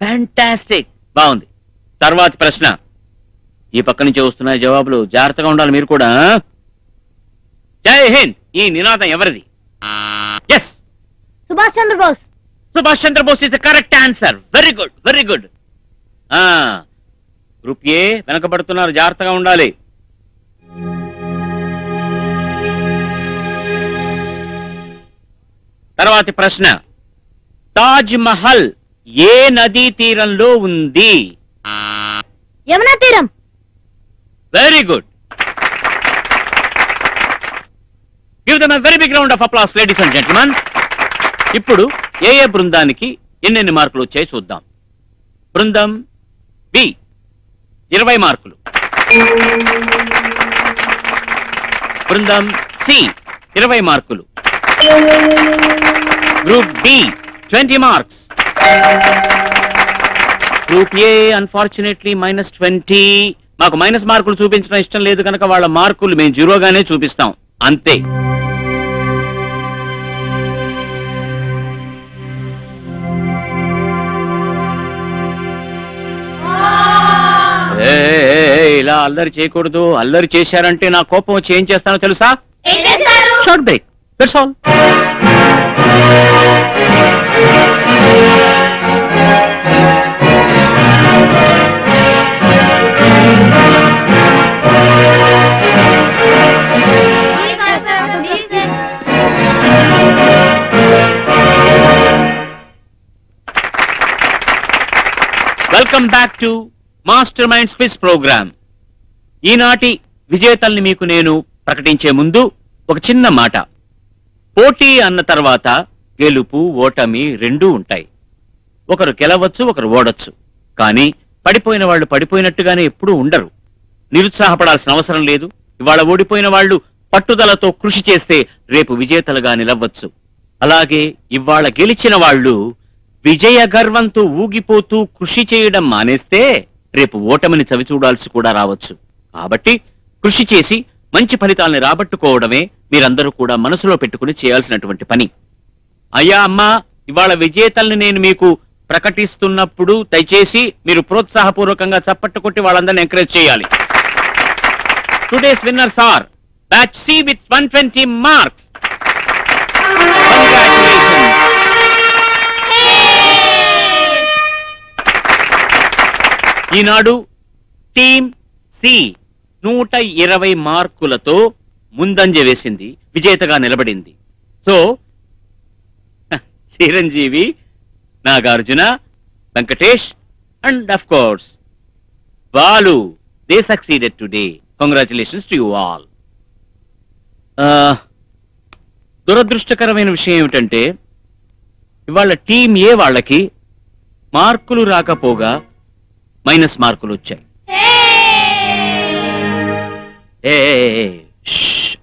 ఫ్యాంటాస్టిక్, బాగుంది. తర్వాతి ప్రశ్న, ఈ పక్క నుంచి వస్తున్నాయి జవాబులు, జాగ్రత్తగా ఉండాలి మీరు కూడా. జై హింద్ ఈ నినాదం ఎవరిది? Yes, Subhash Chandrabose. Subhash Chandrabose is the correct answer. Very good, very good. Group A వెనకబడుతున్నారు, జాగ్రత్తగా ఉండాలి. తర్వాతి ప్రశ్న, తాజ్ మహల్ ఏ నదీ తీరంలో ఉంది? యమునా తీరం. Very good. Give them a very big round of applause ladies and gentlemen. ఇప్పుడు ఏ బృందానికి ఎన్నెన్ని మార్కులు వచ్చాయి చూద్దాం. బృందం బి 20 మార్కులు, బృందం సి 20 మార్కులు, group B 20 marks, group A unfortunately -20. మాకు మైనస్ మార్కులు చూపించడం ఇష్టం లేదు కనుక వాళ్ళ మార్కులు మేము జీరోగానే చూపిస్తాం, అంతే. ఇలా అల్లరి చేయకూడదు. అల్లరి చేశారంటే నా కోపం వచ్చి ఏం చేస్తానో తెలుసా? Short break, that's all. Welcome back to master minds quiz program. ఈనాటి విజేతల్ని మీకు నేను ప్రకటించే ముందు ఒక చిన్న మాట. పోటీ అన్న తర్వాత గెలుపు ఓటమి రెండూ ఉంటాయి. ఒకరు గెలవచ్చు, ఒకరు ఓడొచ్చు. కానీ పడిపోయిన వాళ్ళు పడిపోయినట్టుగానే ఎప్పుడూ ఉండరు. నిరుత్సాహపడాల్సిన అవసరం లేదు. ఇవాళ ఓడిపోయిన వాళ్ళు పట్టుదలతో కృషి చేస్తే రేపు విజేతలుగా నిలవచ్చు. అలాగే ఇవాళ గెలిచిన వాళ్ళు విజయ గర్వంతో ఊగిపోతూ కృషి చేయడం మానేస్తే రేపు ఓటమిని చవిచూడాల్సి కూడా రావచ్చు. కాబట్టి కృషి చేసి మంచి ఫలితాలను రాబట్టుకోవడమే మీరందరూ కూడా మనసులో పెట్టుకుని చేయాల్సినటువంటి పని. అయ్యా అమ్మా, ఇవాళ విజేతల్ని నేను మీకు ప్రకటిస్తున్నప్పుడు దయచేసి మీరు ప్రోత్సాహపూర్వకంగా చప్పట్టు కొట్టి వాళ్ళందరినీ ఎంకరేజ్ చేయాలి. Today's winners are batch C with 120 marks. Congratulations. ఈనాడు టీమ్ సి 120 మార్కులతో ముందంజ వేసింది, విజేతగా నిలబడింది. So Chiranjeevi, Nagarjuna, Venkatesh and of course Balu, they succeeded today. Congratulations to you all. దురదృష్టకరమైన విషయం ఏమిటంటే ఇవాళ టీం ఏ వాళ్ళకి మార్కులు రాకపోగా మైనస్ మార్కులు వచ్చాయి.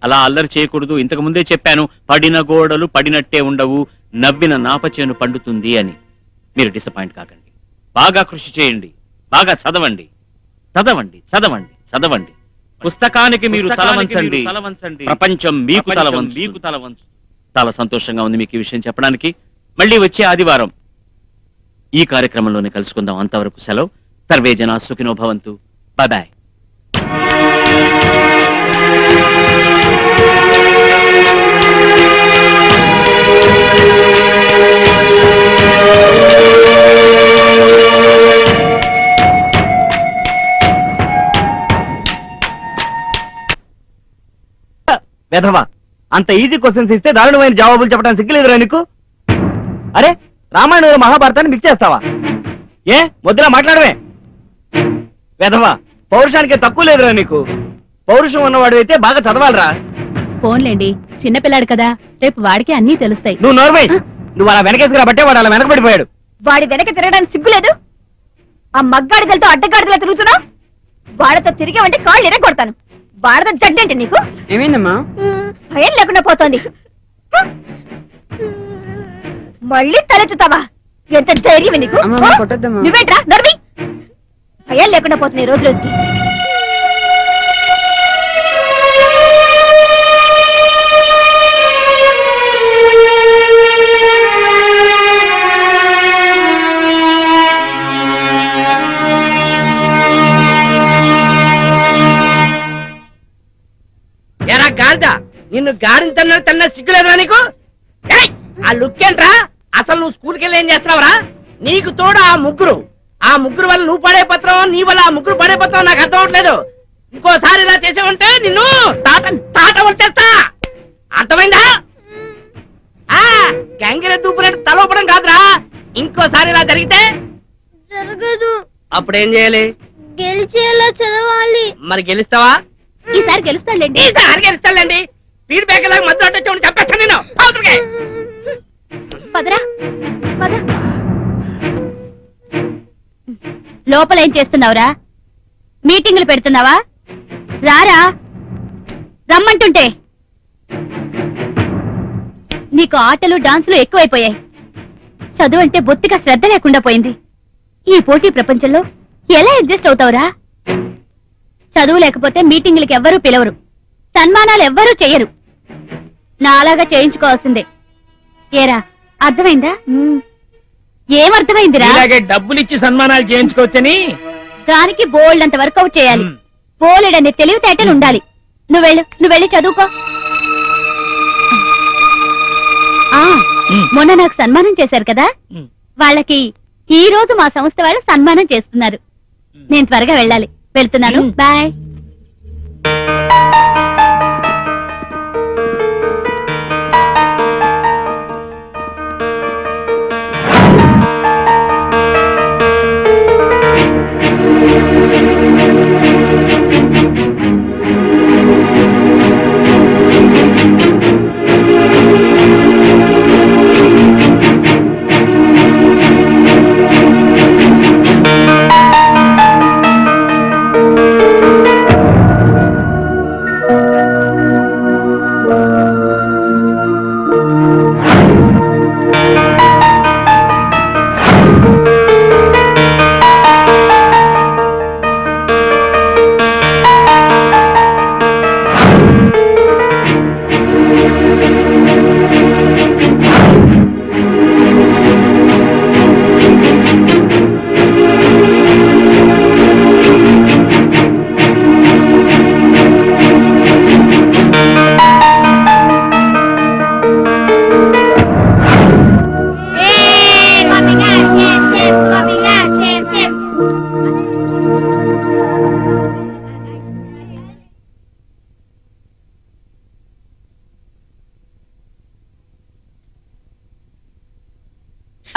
అలా అల్లరి చేయకూడదు. ఇంతకు ముందే చెప్పాను, పడిన గోడలు పడినట్టే ఉండవు, నవ్విన నాపచేను పండుతుంది అని. మీరు డిసప్పాయింట్ కాకండి. బాగా కృషి చేయండి, బాగా చదవండి, చదవండి, చదవండి, చదవండి. పుస్తకానికి మీరు తలవంచండి, ప్రపంచం మీకు తలవంచు. చాలా సంతోషంగా ఉంది మీకు ఈ విషయం చెప్పడానికి. మళ్ళీ వచ్చే ఆదివారం ఈ కార్యక్రమంలోనే కలుసుకుందాం. అంతవరకు సెలవు. సర్వే జనా సుఖినో భవంతు. Bye bye. వెధవా, అంత ఈజీ క్వశ్చన్స్ ఇస్తే దారుణమైన జవాబులు చెప్పడానికి సిగ్గులేదురా నీకు? అరే రామాయణంలో మహాభారతాన్ని మిక్స్ చేస్తావా? ఏ మొదలా మాట్లాడవే? వెధవా, పౌరుషానికి తక్కువ లేదురా నీకు. పౌరుషం ఉన్నవాడు అయితే బాగా చదవాలరా. ఫోన్లేండి, చిన్నపిల్లాడు కదా, రేపు వాడికి అన్నీ తెలుస్తాయి. నువ్వు నోర్మై, నువ్వు అలా వెనకేసుకురా బట్టే వాడు అలా వెనకబడిపోయాడు. వాడి వెనక తిరగడానికి సిగ్గులేదు? ఆ మగ్గాడిదలతో అడ్డగాడిదలా తిరుగుతున్నావు. వాళ్ళతో తిరిగావంటే కాళ్ళు ఎరగొడతాను. వాళ్ళతో జడ్డంటే నీకు ఏమైందమ్మా? భయం లేకుండా పోతోంది. మళ్ళీ తలెత్తుతావా? ఎంత ధైర్యం నీకు? అమ్మా, కొట్టొద్దమ్మా. నువ్వేంట్రా నర్వి? భయం లేకుండా పోతున్నాయి రోజు రోజుకి. ఎరా గాడిద, నిన్ను గాడిని తన్నా సిగ్గులేదురా నీకు? ఏయ్, ఆ లుక్ ఏంట్రా? అసలు నువ్వు స్కూల్కి వెళ్ళి ఏం చేస్తున్నావురా? నీకు తోడు ఆ ముగ్గురు వల్ల నువ్వు పడే పత్రం, నీ వల్ల ఆ ముగ్గురు పడే పత్రం నాకు అర్థం అవట్లేదు. ఇంకోసారి ఇలా చేసావంటే నిన్ను తాట వచ్చేస్తా. అర్థమైందా? గంగిరె దూపునట్టు తలోపడం కాదురా. ఇంకోసారి ఇలా జరిగితే జరగదు. అప్పుడేం చేయాలి? గెలిచేలా చదవాలి. మరి గెలుస్తావా? ఈసారి గెలుస్తాడులేండి. ఈసారి గెలుస్తాడండి. ఫీడ్బ్యాక్ లాగా మధ్య వచ్చి చెప్పేస్తాను నేను. అవతలకే. పదరా పద. లోపల ఏం చేస్తున్నావురా? మీటింగులు పెడుతున్నావా? రారా, రమ్మంటుంటే. నీకు ఆటలు డాన్సులు ఎక్కువైపోయాయి. చదువు అంటే బొత్తిగా శ్రద్ధ లేకుండా పోయింది. ఈ పోటీ ప్రపంచంలో ఎలా అడ్జస్ట్ అవుతావురా? చదువు లేకపోతే మీటింగులకి ఎవ్వరూ పిలవరు, సన్మానాలు ఎవ్వరూ చెయ్యరు. నాలాగా చేయించుకోవాల్సిందే. ఏరా, అర్థమైందా? ఏమర్థమైందిరా? ఇలాగే డబ్బులిచ్చి సన్మానాలు చేయించుకోవచ్చని. దానికి బోల్డంత వర్కౌట్ చేయాలి. బోలెడన్ని తెలివితేటలు ఉండాలి. నువ్వు వెళ్ళి చదువుకో. మొన్న నాకు సన్మానం చేశారు కదా, వాళ్ళకి ఈ రోజు మా సంస్థ వాళ్ళు సన్మానం చేస్తున్నారు. నేను త్వరగా వెళ్ళాలి. వెళ్తున్నాను. బాయ్.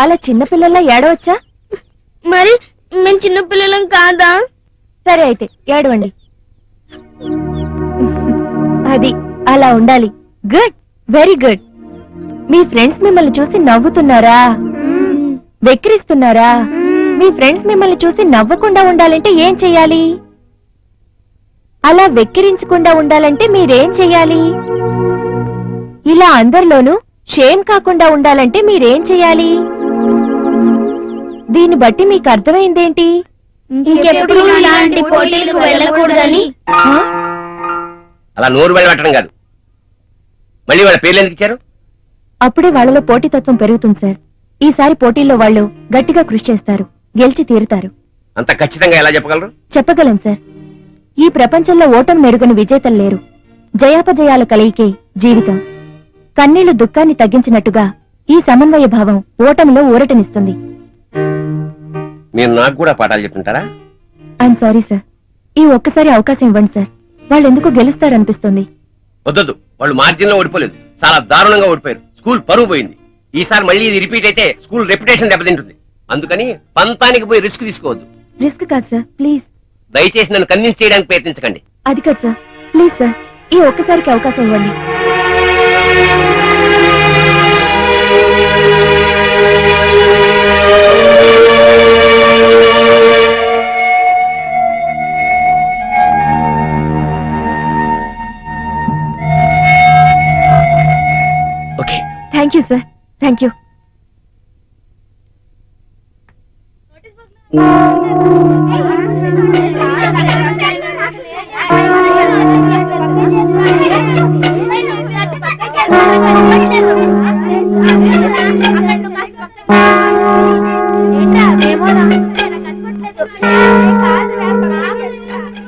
అలా చిన్నపిల్లల్లా ఏడవచ్చా? మరి మేము చిన్నపిల్లలం కాదా? సరే అయితే ఏడవండి. అది అలా ఉండాలి. Good, very good. మీ ఫ్రెండ్స్ మిమ్మల్ని చూసి నవ్వుతున్నారా? వెక్కిరిస్తున్నారా? మీ ఫ్రెండ్స్ మిమ్మల్ని చూసి నవ్వకుండా ఉండాలంటే ఏం చెయ్యాలి? అలా వెక్కిరించకుండా ఉండాలంటే మీరేం చెయ్యాలి? ఇలా అందరిలోనూ షేమ్ కాకుండా ఉండాలంటే మీరేం చెయ్యాలి? దీన్ని బట్టి మీకు అర్థమైందేంటి? ఇంకెప్పుడు ఇలాంటి పోటీలకు వెళ్ళకూడదని. అలా నోరు వెళ్ళబట్టడం కాదు. మళ్ళీ వాళ్ళ పేర్లు ఎందుకు ఇచ్చారు? అప్పుడే వాళ్ళలో పోటీతత్వం పెరుగుతుంది సార్. ఈసారి పోటీల్లో వాళ్ళు గట్టిగా కృషి చేస్తారు, గెలిచి తీరుతారు. అంత ఖచ్చితంగా ఎలా చెప్పగలరు? చెప్పగలం సార్. ఈ ప్రపంచంలో ఓటమి మెరుగని విజేతలు లేరు. జయాపజయాల కలయికే జీవితం. కన్నీళ్లు దుఃఖాన్ని తగ్గించినట్టుగా ఈ సమన్వయ భావం ఓటమిలో ఊరటనిస్తుంది. మీరు నాకు కూడా పాఠాలు చెప్తుంటారా? I'm sorry sir. ఈ ఒక్కసారి అవకాశం ఇవ్వండి సార్. వాళ్ళు ఎందుకు గెలుస్తారనిపిస్తుంది. వద్దొద్దు, వాళ్ళు మార్జిన్ లో ఓడిపోలేదు, చాలా దారుణంగా ఓడిపోయారు. స్కూల్ పరువు పోయింది. ఈసారి మళ్ళీ ఇది రిపీట్ అయితే స్కూల్ రెప్యుటేషన్ దెబ్బతింటుంది. అందుకని పంతానికి పోయి రిస్క్ తీసుకోవద్దు. రిస్క్ కాదు సార్, ప్లీజ్. దయచేసి నన్ను కన్విన్స్ చేయడానికి ప్రయత్నించకండి. అది కాదు సార్, ప్లీజ్ సార్, ఈ ఒక్కసారికి అవకాశం ఇవ్వండి. Okay, thank you sir, thank you.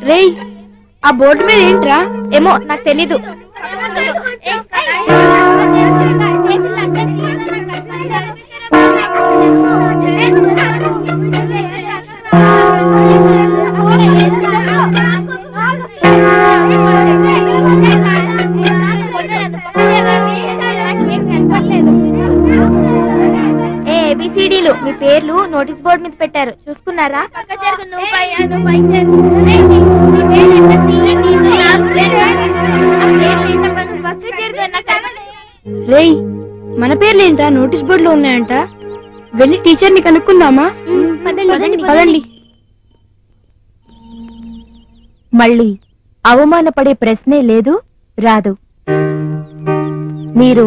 రేయ్, ఆ బోర్డు మీద ఏంట్రా? ఏమో నాకు తెలీదు. ఏబిసిడీలు మీ పేర్లు నోటీస్ బోర్డు మీద పెట్టారు, చూసుకున్నారా? రేయ్, మన పేర్లు ఏంటా నోటీస్ బోర్డులో ఉన్నాయంట? వెళ్ళి టీచర్ని కనుక్కుందామా? పదండి. మళ్ళీ అవమానపడే ప్రశ్నే లేదు, రాదు. మీరు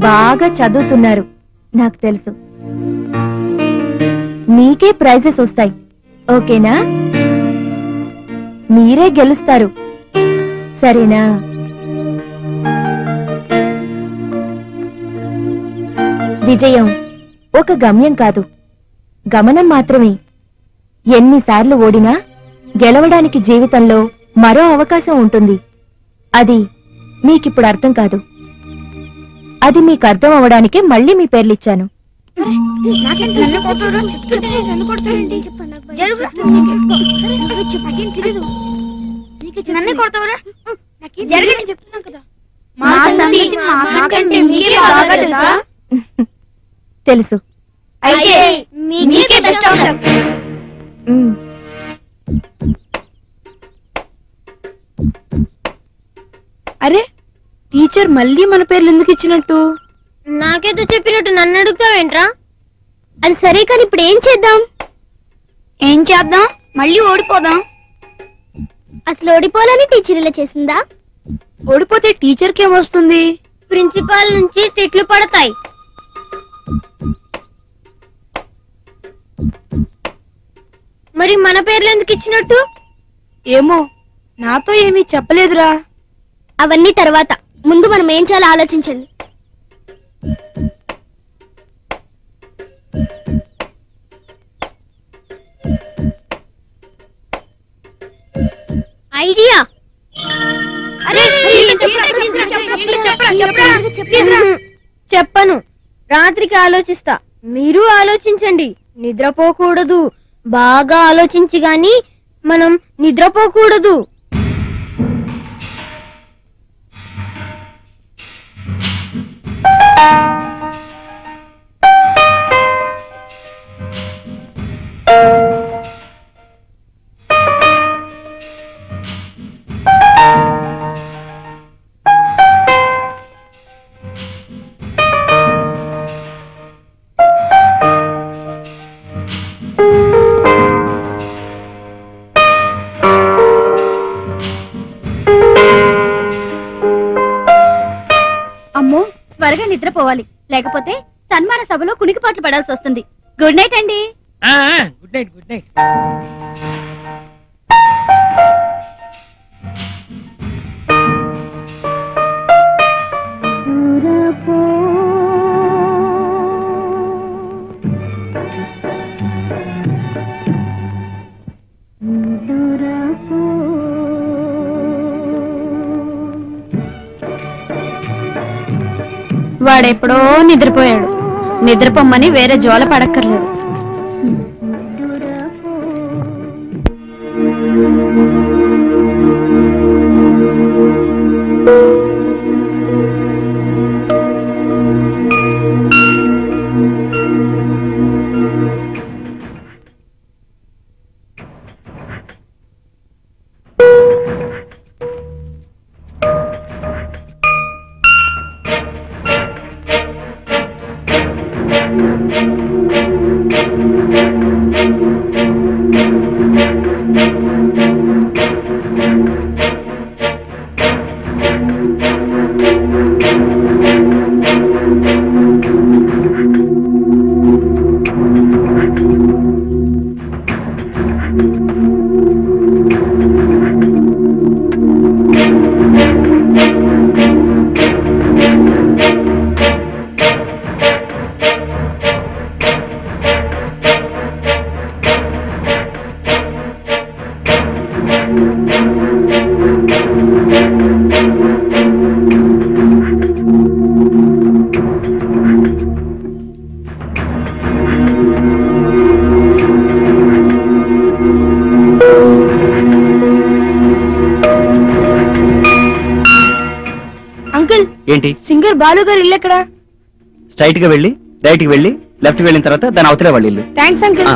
బాగా చదువుతున్నారు, నాకు తెలుసు. మీకే ప్రైజెస్ వస్తాయి, ఓకేనా? మీరే గెలుస్తారు, సరేనా? విజయం ఒక గమ్యం కాదు, గమనం మాత్రమే. ఎన్నిసార్లు ఓడినా గెలవడానికి జీవితంలో మరో అవకాశం ఉంటుంది. అది మీకిప్పుడు అర్థం కాదు. అది మీకు అర్థం అవడానికే మళ్ళీ మీ పేర్లిచ్చాను. తెలుసు. అరే, టీచర్ మళ్ళీ మన పేర్లు ఎందుకు ఇచ్చినట్టు? నాకేదో చెప్పినట్టు నన్ను అడుగుతావేంట్రా? అది సరే, కానీ ఇప్పుడు ఏం చేద్దాం? మళ్ళీ ఓడిపోదాం. అసలు ఓడిపోవాలని టీచర్ ఇలా చేసిందా? ఓడిపోతే టీచర్కి ఏమొస్తుంది? ప్రిన్సిపాల్ నుంచి తిట్లు పడతాయి. మరి మన పేర్లు ఎందుకు ఇచ్చినట్టు? ఏమో, నాతో ఏమీ చెప్పలేదురా. అవన్నీ తర్వాత, ముందు మనం ఏం చేయాలో ఆలోచించండి. ఐడియా. చెప్పను, రాత్రికి ఆలోచిస్తా. మీరు ఆలోచించండి. నిద్రపోకూడదు. బాగా ఆలోచించి గాని మనం నిద్రపోకూడదు. అమ్మో, త్వరగా నిద్రపోవాలి, లేకపోతే సన్మాన సభలో కునికిపాట్లు పడాల్సి వస్తుంది. గుడ్ నైట్ అండి. Good night. Good night. వాడెప్పుడో నిద్రపోయాడు. నిద్రపోమ్మని వేరే జోల పడక్కర్లేదు. ఏంటి? సింగర్ బాలు గారు ఇల్లు ఎక్కడ? స్ట్రైట్ గా వెళ్ళి రైట్ కి వెళ్ళి లెఫ్ట్ కి వెళ్ళిన తర్వాత దాని అవతలే వాళ్ళ ఇల్లు. Thanks uncle.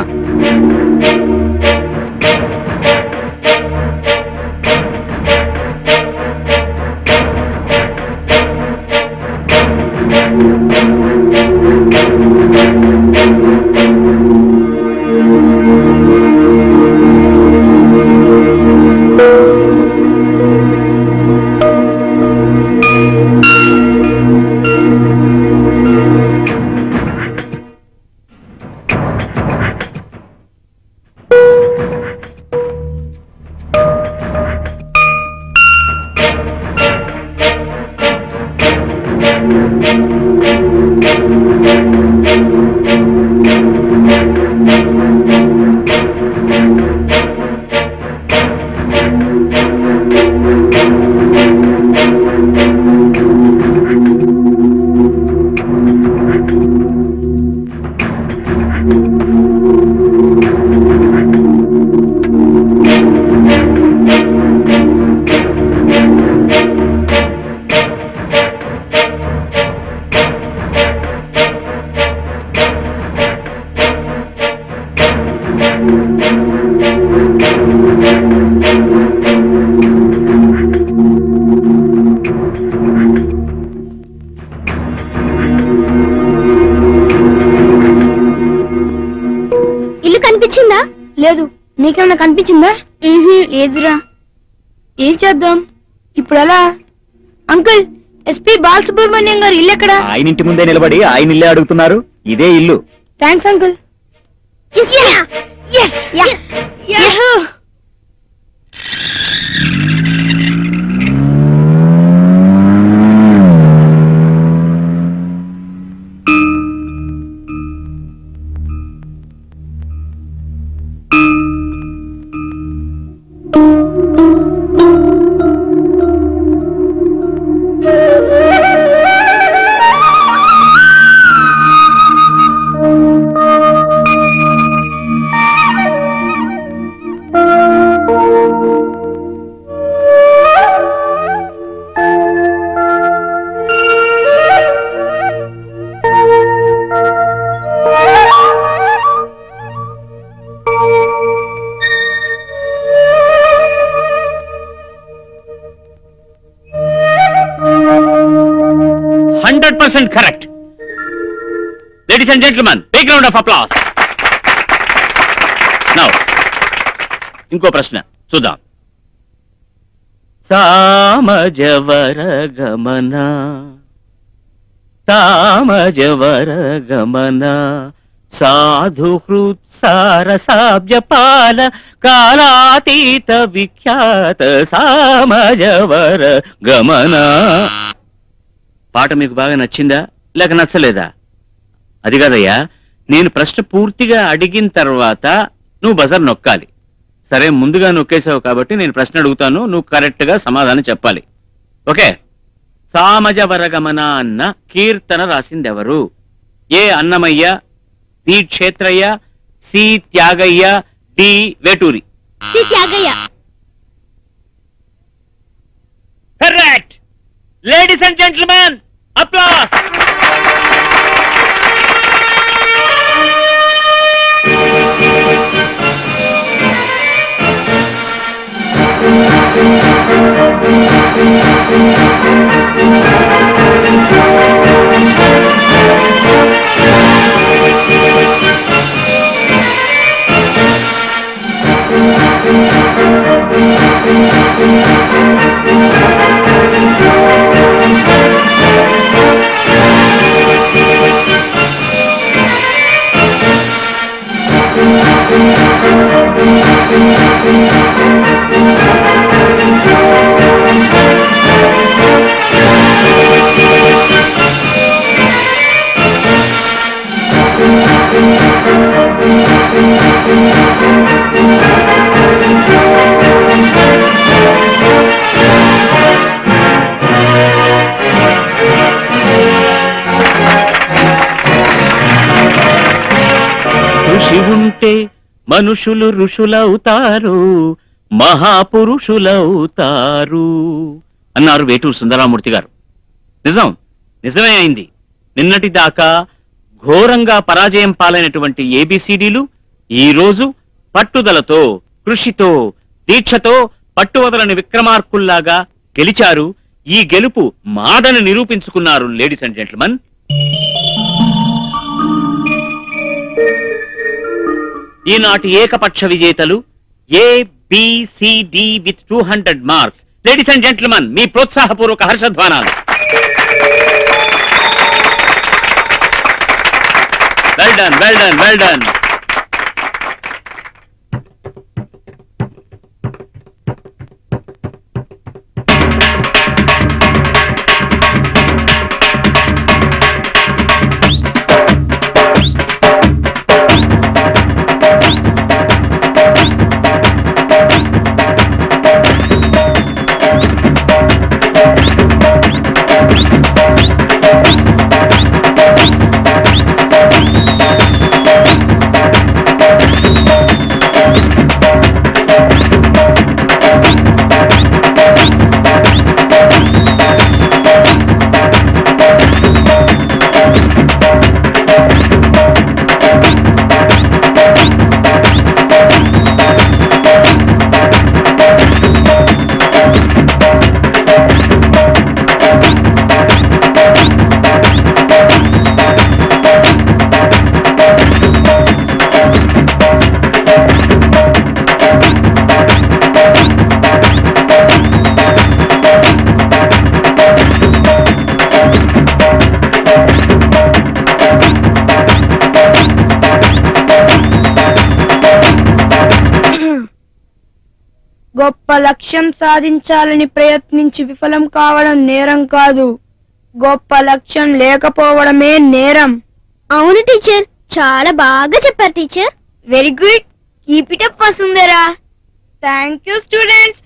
లేదు, నీకేమన్నా కనిపించిందా? లేదురా. ఏం చేద్దాం ఇప్పుడు? ఎలా అంకుల్? ఎస్పీ బాలసుబ్రహ్మణ్యం గారు ఇల్లు ఎక్కడ? ఆయన ఇంటి ముందే నిలబడి ఆయన ఇల్లే అడుగుతున్నారు. ఇదే ఇల్లు. Thanks uncle. Correct. Ladies and gentlemen, big round of applause. Now, ఇంకో ప్రశ్న చూద్దాం. సామజవర గమన సామజవర గమన సాధుహృత్ సారసాబ్జపాల కాలాతీత విఖ్యాత సామజవర గమన. పాట మీకు బాగా నచ్చిందా లేక నచ్చలేదా? అది కాదయ్యా, నేను ప్రశ్న పూర్తిగా అడిగిన తర్వాత నువ్వు బజర్ నొక్కాలి. సరే, ముందుగా నొక్కేసావు కాబట్టి నేను ప్రశ్న అడుగుతాను, నువ్వు కరెక్ట్ గా సమాధానం చెప్పాలి. ఓకే? సామజవరగమన అన్న కీర్తన రాసిందెవరు? A Annamayya, B Kshetrayya, C Tyagayya, D Veturi. Correct. Ladies and gentlemen, applause! కృషి ఉంటే మనుషులు ఋషులవుతారు, మహాపురుషులవుతారు అన్నారు వేటూరు సుందరరామూర్తి గారు. నిజమే అయింది. నిన్నటి దాకా ఘోరంగా పరాజయం పాలైనటువంటి ఏబిసిడీలు ఈ రోజు పట్టుదలతో, కృషితో, దీక్షతో పట్టువదలని విక్రమార్కుల్లాగా గెలిచారు. ఈ గెలుపు మాదని నిరూపించుకున్నారు. లేడీస్ అండ్ జెంట్మెన్, ఈనాటి ఏకపక్ష విజేతలు ABCD with 200 marks. Ladies and gentlemen, మీ ప్రోత్సాహపూర్వక హర్షధ్వానాలు. Well done, well done, well done. గొప్ప లక్ష్యం సాధించాలని ప్రయత్నించి విఫలం కావడం నేరం కాదు, గొప్ప లక్ష్యం లేకపోవడమే నేరం. అవును టీచర్, చాలా బాగా చెప్పారు teacher. Very good, keep it up Vasundhara. Thank you students.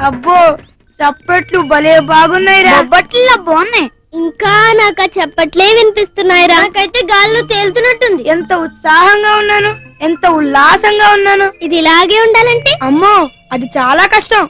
అబ్బో, చప్పట్లు భలే బాగున్నాయి రా. బొబ్బట్లా బాగున్నాయి. ఇంకా నాకు ఆ చప్పట్లే వినిపిస్తున్నాయి రా. నాకైతే గాల్లో తేలుతున్నట్టుంది. ఎంత ఉత్సాహంగా ఉన్నాను, ఎంత ఉల్లాసంగా ఉన్నాను. ఇది ఇలాగే ఉండాలంటే అమ్మో, అది చాలా కష్టం.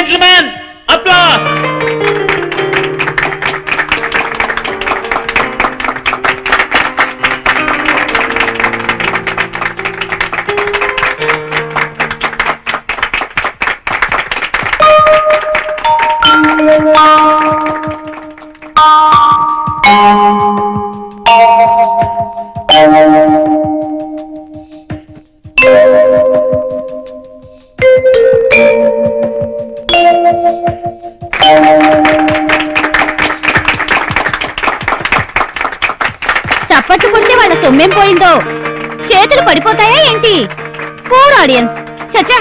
Gentlemen, applause. చప్పట్లు కొడితే వాళ్ళ సొమ్మేం పోయిందో, చేతులు పడిపోతాయా ఏంటి? Poor audience. చచ్చా,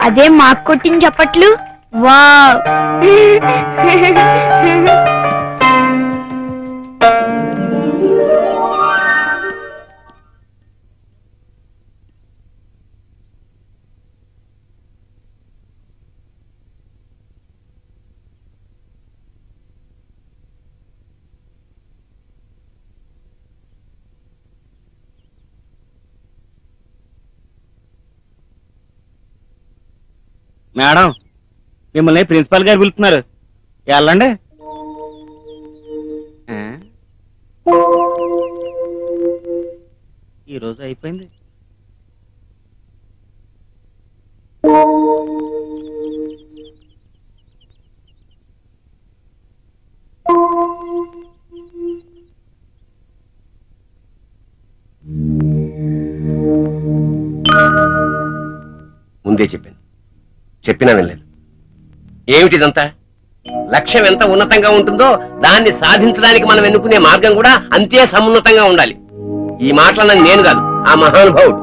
అదే మాకు కొట్టిన చప్పట్లు. వావ్. మేడం, మిమ్మల్ని ప్రిన్సిపాల్ గారు పిలుస్తున్నారు, వెళ్ళండి. ఈరోజు అయిపోయింది. ముందే చెప్పినా వినలేదు. ఏమిటిదంతా? లక్ష్యం ఎంత ఉన్నతంగా ఉంటుందో దాన్ని సాధించడానికి మనం ఎన్నుకునే మార్గం కూడా అంతే సమున్నతంగా ఉండాలి. ఈ మాటలన్నది నేను కాదు, ఆ మహానుభావుడు.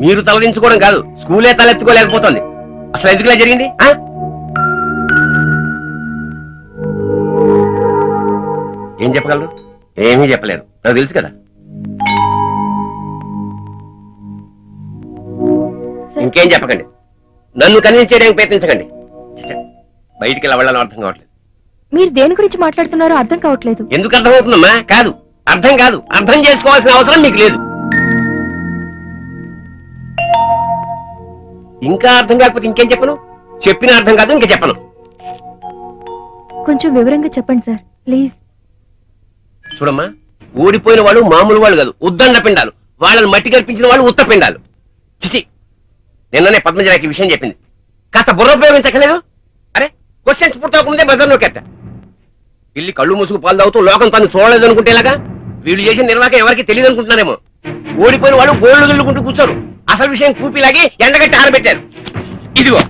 మీరు తలదించుకోవడం కాదు, స్కూలే తలెత్తుకోలేకపోతుంది. అసలు ఎందుకులా జరిగింది? ఏం చెప్పగలరు? ఏమీ చెప్పలేరు, నాకు తెలుసు కదా. ఇంకేం చెప్పకండి, నన్ను కన్విన్స్ చేయడానికి ప్రయత్నించకండి. బయటికి ఎలా వెళ్ళాలో అర్థం కావట్లేదు. మీరు దేని గురించి మాట్లాడుతున్నారో అర్థం కావట్లేదు. ఎందుకు అర్థం అవుతుందమ్మా? అర్థం కాదు, అర్థం చేసుకోవాల్సిన అవసరం మీకు లేదు. ఇంకా అర్థం కాకపోతే ఇంకేం చెప్పను? చెప్పినా అర్థం కాదు, ఇంకా చెప్పను. కొంచెం వివరంగా చెప్పండి సార్, ప్లీజ్. చూడమ్మా, ఓడిపోయిన వాళ్ళు మామూలు వాళ్ళు కాదు, ఉద్దండ పిండాలు. వాళ్ళని మట్టి కల్పించిన వాళ్ళు ఉత్త పిండాలు. చిచి, నిన్ననే పద్మజరాకి విషయం చెప్పింది. కాస్త బుర్ర ఉపయోగించక్కలేదు. అరే, క్వశ్చన్స్ పూర్తవకముందే బజార్లోకి ఎట్ట వెళ్ళి కళ్ళు మూసుకు పాలు తాగుతూ లోకం తను చూడలేదు అనుకుంటేలాగా వీళ్ళు చేసిన నిర్వాహకం ఎవరికి తెలియదు అనుకుంటున్నారేమో. ఓడిపోయిన వాళ్ళు గోళ్లు గిల్లుకుంటూ కూర్చోరు. అసలు విషయం కూపిలాగి ఎండగట్టి ఆరబెట్టారు. ఇదిగో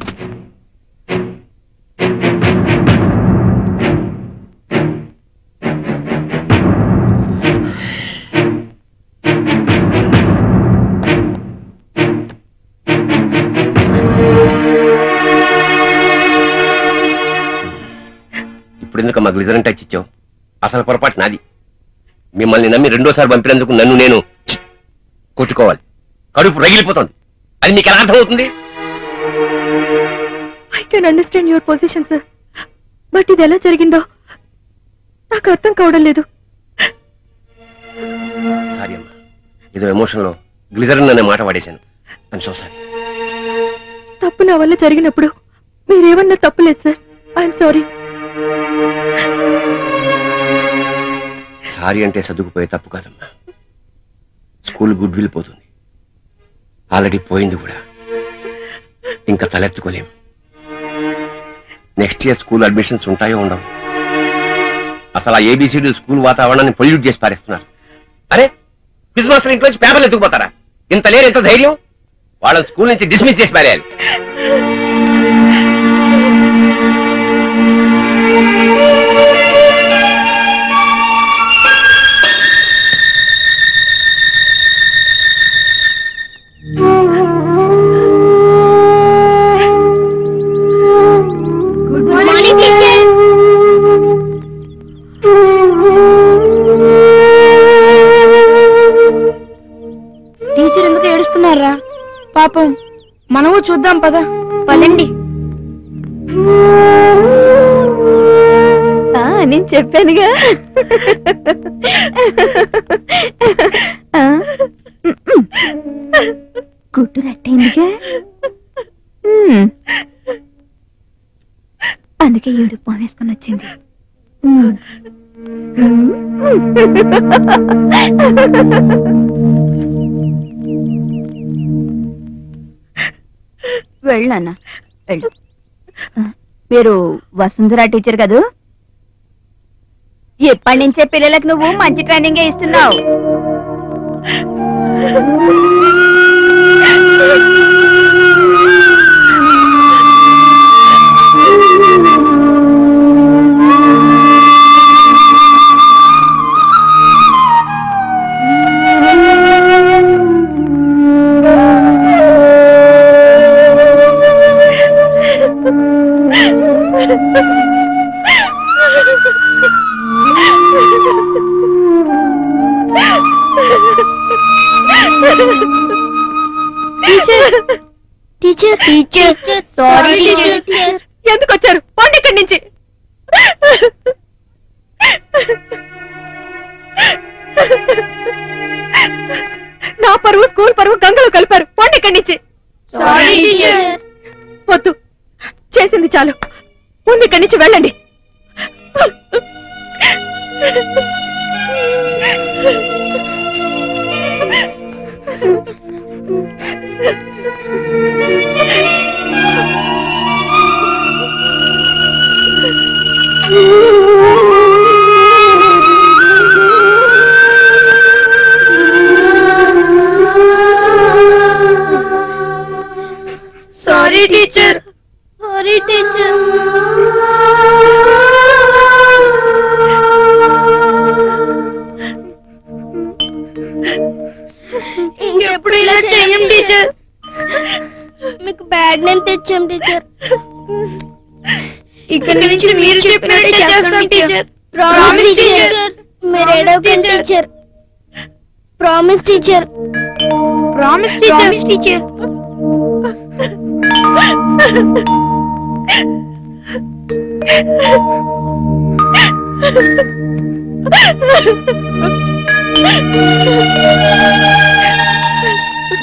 ఇప్పుడు ఎందుకమ్మా గ్లిజరిన్ టచ్ ఇచ్చావు? అసలు పొరపాటు నాది. మిమ్మల్ని నమ్మి రెండోసారి పంపినందుకు నన్ను నేను కొట్టుకోవాలి. కడుపు రగిలిపోతుంది. అది మీకు ఎలా అర్థమవుతుంది? I can understand your position sir, but ఇది ఎలా జరిగిందో నాకు అర్థం కావడం లేదు. సారీ అమ్మా, ఏదో ఎమోషన్ లో గ్లిజరిన్ అనే మాట వాడేశాను. I'm so sorry. తప్పు నా వల్ల జరిగినప్పుడు మీరేమన్నా తప్పులేదు సార్. I'm sorry. సారీ అంటే సర్దుకుపోయే తప్పు కాదమ్మా. స్కూల్ గుడ్ విల్ పోతుంది. ఆల్రెడీ పోయింది కూడా, ఇంకా తలెత్తుకోలేము. నెక్స్ట్ ఇయర్ స్కూల్ అడ్మిషన్స్ ఉంటాయో ఉండవు. అసలు ఆ ఏబిసిడి స్కూల్ వాతావరణాన్ని పొల్యూట్ చేసి పారేస్తున్నారు. అరే, క్విజ్ మాస్టర్ ఇంట్లో నుంచి పేపర్లు ఎత్తుకుపోతారా? ఇంత లేరు, ఎంత ధైర్యం? వాళ్ళని స్కూల్ నుంచి డిస్మిస్ చేసి పారేయాలి. టీచర్ ఎందుకు ఏడుస్తున్నారా? పాపం మనము చూద్దాం పద. పదండి. నేను చెప్పానుగా. గుట్టు రట్టయిందిగా. అందుకే ఏడు వేసుకొని వచ్చింది. వెళ్ళన్నా వెళ్ళు. మీరు వసుంధరా టీచర్ కదూ? ఎప్పటి నుంచే పిల్లలకు నువ్వు మంచి ట్రైనింగే ఇస్తున్నావు. Teacher teacher sorry teacher. ఎందుకు వచ్చారు? పోండి ఇక్కడి నుంచి. నా పరువు స్కూల్ పరువు గంగలో కలిపారు. పోండి ఇక్కడి నుంచి. Sorry teacher. వద్దు, చేసింది చాలు. ముందు ఇక్కడి నుంచి వెళ్ళండి. Sorry teacher. Sorry teacher. ఇంకెప్పుడు ఇలా చేయం టీచర్. మీకు బ్యాగ్ నేమ్ తెచ్చాం టీచర్. ఇక్కడ నుంచి మీరు చెప్పినట్టే చేస్తాం టీచర్. Promise teacher. మీరు ఏడవకండి teacher. Promise teacher. Promise teacher.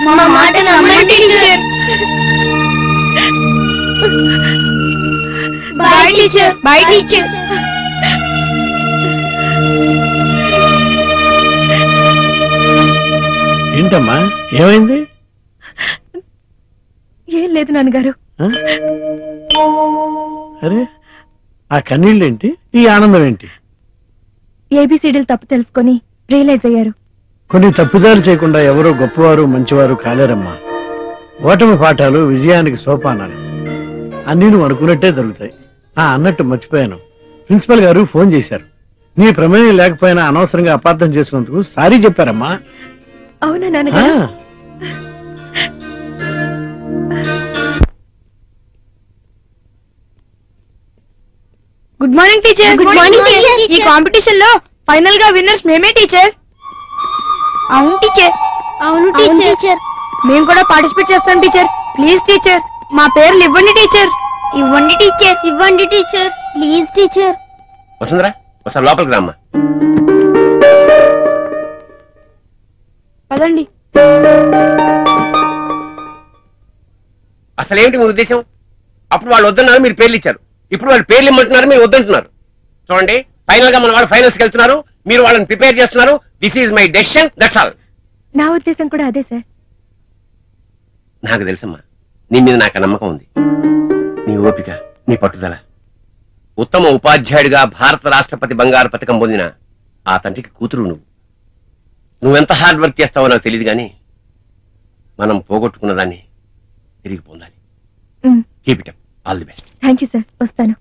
మా మాట నమ్మండి teacher. Bye teacher. Bye teacher. ఏంటమ్మా, ఏమైంది? ఏం లేదు నాన్నగారు. అరే, ఆ కన్నీళ్ళేంటి, ఈ ఆనందం ఏంటి? ఏబిసిడీలు తప్పు తెలుసుకొని రియలైజ్ అయ్యారు. కొన్ని తప్పుదారు చేయకుండా ఎవరో గొప్పవారు మంచివారు కాలేరమ్మా. ఓటమి పాఠాలు విజయానికి సోపానాలు. అన్నీ నువ్వు అనుకున్నట్టే జరుగుతాయి. అన్నట్టు మర్చిపోయాను, ప్రిన్సిపల్ గారు ఫోన్ చేశారు. నీ ప్రమేయం లేకపోయినా అనవసరంగా అపార్థం చేసినందుకు సారీ చెప్పారమ్మా. అవునా నాన్నగారు? Good morning teacher. Good morning teacher. ఈ కాంపిటీషన్ లో ఫైనల్ గా విన్నర్స్ మేమే టీచర్. అవును టీచర్. అవును టీచర్. మేము కూడా పార్టిసిపేట్ చేస్తాం టీచర్. ప్లీజ్ టీచర్, మా పేర్లు ఇవ్వండి టీచర్. ఇవ్వండి టీచర్. ఇవ్వండి టీచర్. Please teacher. వసుంధరా, ఒకసారి లోపలికి రామ్మా. పదండి. అసలు ఏమిటి మీ ఉద్దేశం? అప్పుడు వాళ్ళు వద్దన్నారు, మీరు పేర్లు ఇచ్చారు. ఇప్పుడు వాళ్ళు పేర్లు ఇమ్మంటున్నారు, మీరు వద్దంటున్నారు. చూడండి, ఫైనల్ గా మన వాళ్ళు ఫైనల్స్ కి వెళ్తున్నారు, మీరు వాళ్ళని ప్రిపేర్ చేస్తున్నారు. This is my decision, that's all. నా ఉద్దేశం కూడా అదే సార్. నాకు తెలుసమ్మా, నీ మీద నాకు నమ్మకం ఉంది. నీ ఓపిక, నీ పట్టుదల. ఉత్తమ ఉపాధ్యాయుడిగా భారత రాష్ట్రపతి బంగారు పథకం పొందిన ఆ తండ్రికి కూతురు నువ్వు. నువ్వెంత హార్డ్ వర్క్ చేస్తావో నాకు తెలియదు, కానీ మనం పోగొట్టుకున్న దాన్ని తిరిగి పొందాలి. Keep it up. All the best. Thank you sir. వస్తాను.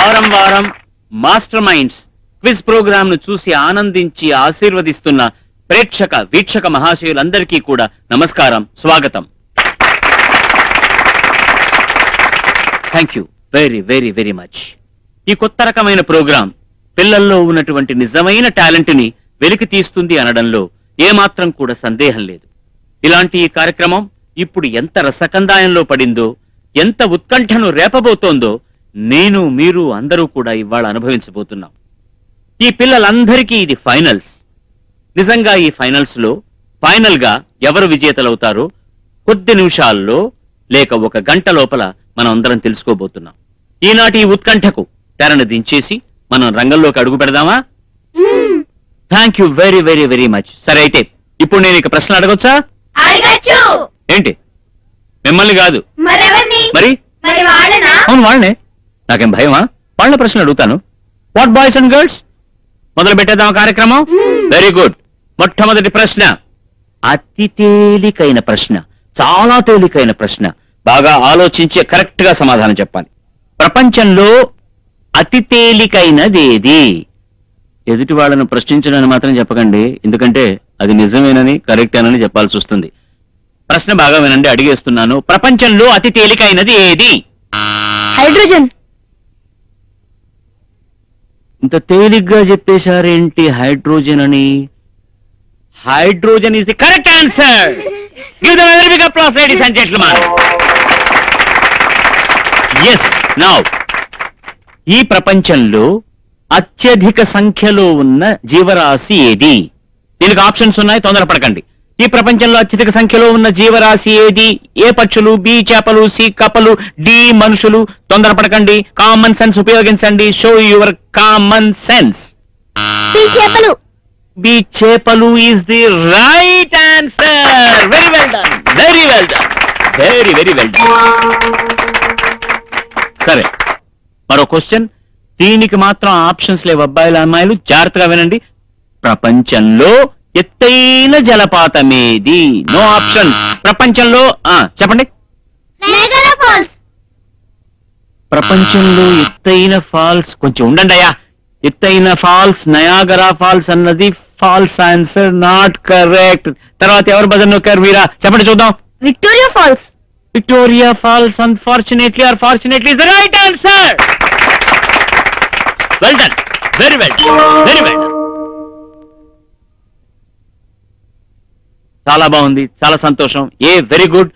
వారం వారం మాస్టర్ మైండ్స్ క్విజ్ ప్రోగ్రామ్ ను చూసి ఆనందించి ఆశీర్వదిస్తున్న ప్రేక్షక వీక్షక మహాశయులందరికీ కూడా నమస్కారం, స్వాగతం. Thank you very very very much. ఈ కొత్త రకమైన ప్రోగ్రాం పిల్లల్లో ఉన్నటువంటి నిజమైన టాలెంట్ ని వెలికి తీస్తుంది అనడంలో ఏమాత్రం కూడా సందేహం లేదు. ఇలాంటి ఈ కార్యక్రమం ఇప్పుడు ఎంత రసకందాయంలో పడిందో, ఎంత ఉత్కంఠను రేపబోతోందో నేను మీరు అందరూ కూడా ఇవాళ అనుభవించబోతున్నాం. ఈ పిల్లలందరికీ ఇది ఫైనల్స్. నిజంగా ఈ ఫైనల్స్ లో ఫైనల్ గా ఎవరు విజేతలవుతారో కొద్ది నిమిషాల్లో లేక ఒక గంట లోపల మనం అందరం తెలుసుకోబోతున్నాం. ఈనాటి ఈ ఉత్కంఠకు తెరను దించేసి మనం రంగంలోకి అడుగు పెడదామా? Thank you very very very much. సరే, అయితే ఇప్పుడు నేను ఇక ప్రశ్న అడగొచ్చా? ఏంటి, మిమ్మల్ని కాదు మరి? అవును, వాళ్ళనే. నాకేం భయమా? వాళ్ళ ప్రశ్న అడుగుతాను. వాట్ బాయ్స్ అండ్ గర్ల్స్, మొదలు పెట్టేద్దాం కార్యక్రమం. Very good. మొట్టమొదటి ప్రశ్న అతి తేలికైన ప్రశ్న, చాలా తేలికైన ప్రశ్న. బాగా ఆలోచించి కరెక్ట్ గా సమాధానం చెప్పాలి. ప్రపంచంలో అతి తేలికైనదేది? ఎదుటి వాళ్ళను ప్రశ్నించడానికి మాత్రం చెప్పకండి, ఎందుకంటే అది నిజమేనని కరెక్టేనని చెప్పాల్సి వస్తుంది. ప్రశ్న బాగా వినండి, అడిగేస్తున్నాను. ప్రపంచంలో అతి తేలికైనది ఏది? హైడ్రోజన్. ఇంత తేలిగ్గా చెప్పేశారేంటి హైడ్రోజన్ అని? Hydrogen is the correct answer. Give them a very big applause ladies and gentlemen. yes, now ఈ ప్రపంచంలో అత్యధిక సంఖ్యలో ఉన్న జీవరాశి ఏది? దీనికి ఆప్షన్స్ ఉన్నాయి, తొందరపడకండి. ఈ ప్రపంచంలో అత్యధిక సంఖ్యలో ఉన్న జీవరాశి ఏది? ఏ పక్షులు, బి చేపలు, సి కప్పలు, డి మనుషులు. తొందరపడకండి, కామన్ సెన్స్ ఉపయోగించండి. Show your common sense. B చేపలు. బి చేపలు is the right answer. Very well done, very well done, very very well done. సరే, మరో క్వశ్చన్. దీనికి మాత్రం ఆప్షన్స్ లేవు అబ్బాయిలు అమ్మాయిలు, జాగ్రత్తగా వినండి. ప్రపంచంలో ఎత్తైన జలపాతమేది? No options. ప్రపంచంలో చెప్పండి. ప్రపంచంలో ఎత్తైన ఫాల్స్, కొంచెం ఉండండి అయ్యా. ఎత్తైన ఫాల్స్ నయాగరా ఫాల్స్ అన్నది ఫాల్స్ ఆన్సర్, నాట్ కరెక్ట్. తర్వాత ఎవరు బజన్ నొక్కారు వీరా? చెప్పండి చూద్దాం. Victoria falls. Victoria falls unfortunately or fortunately is the right answer. Well done, very well done, very well done. చాలా బాగుంది, చాలా సంతోషం. Very good.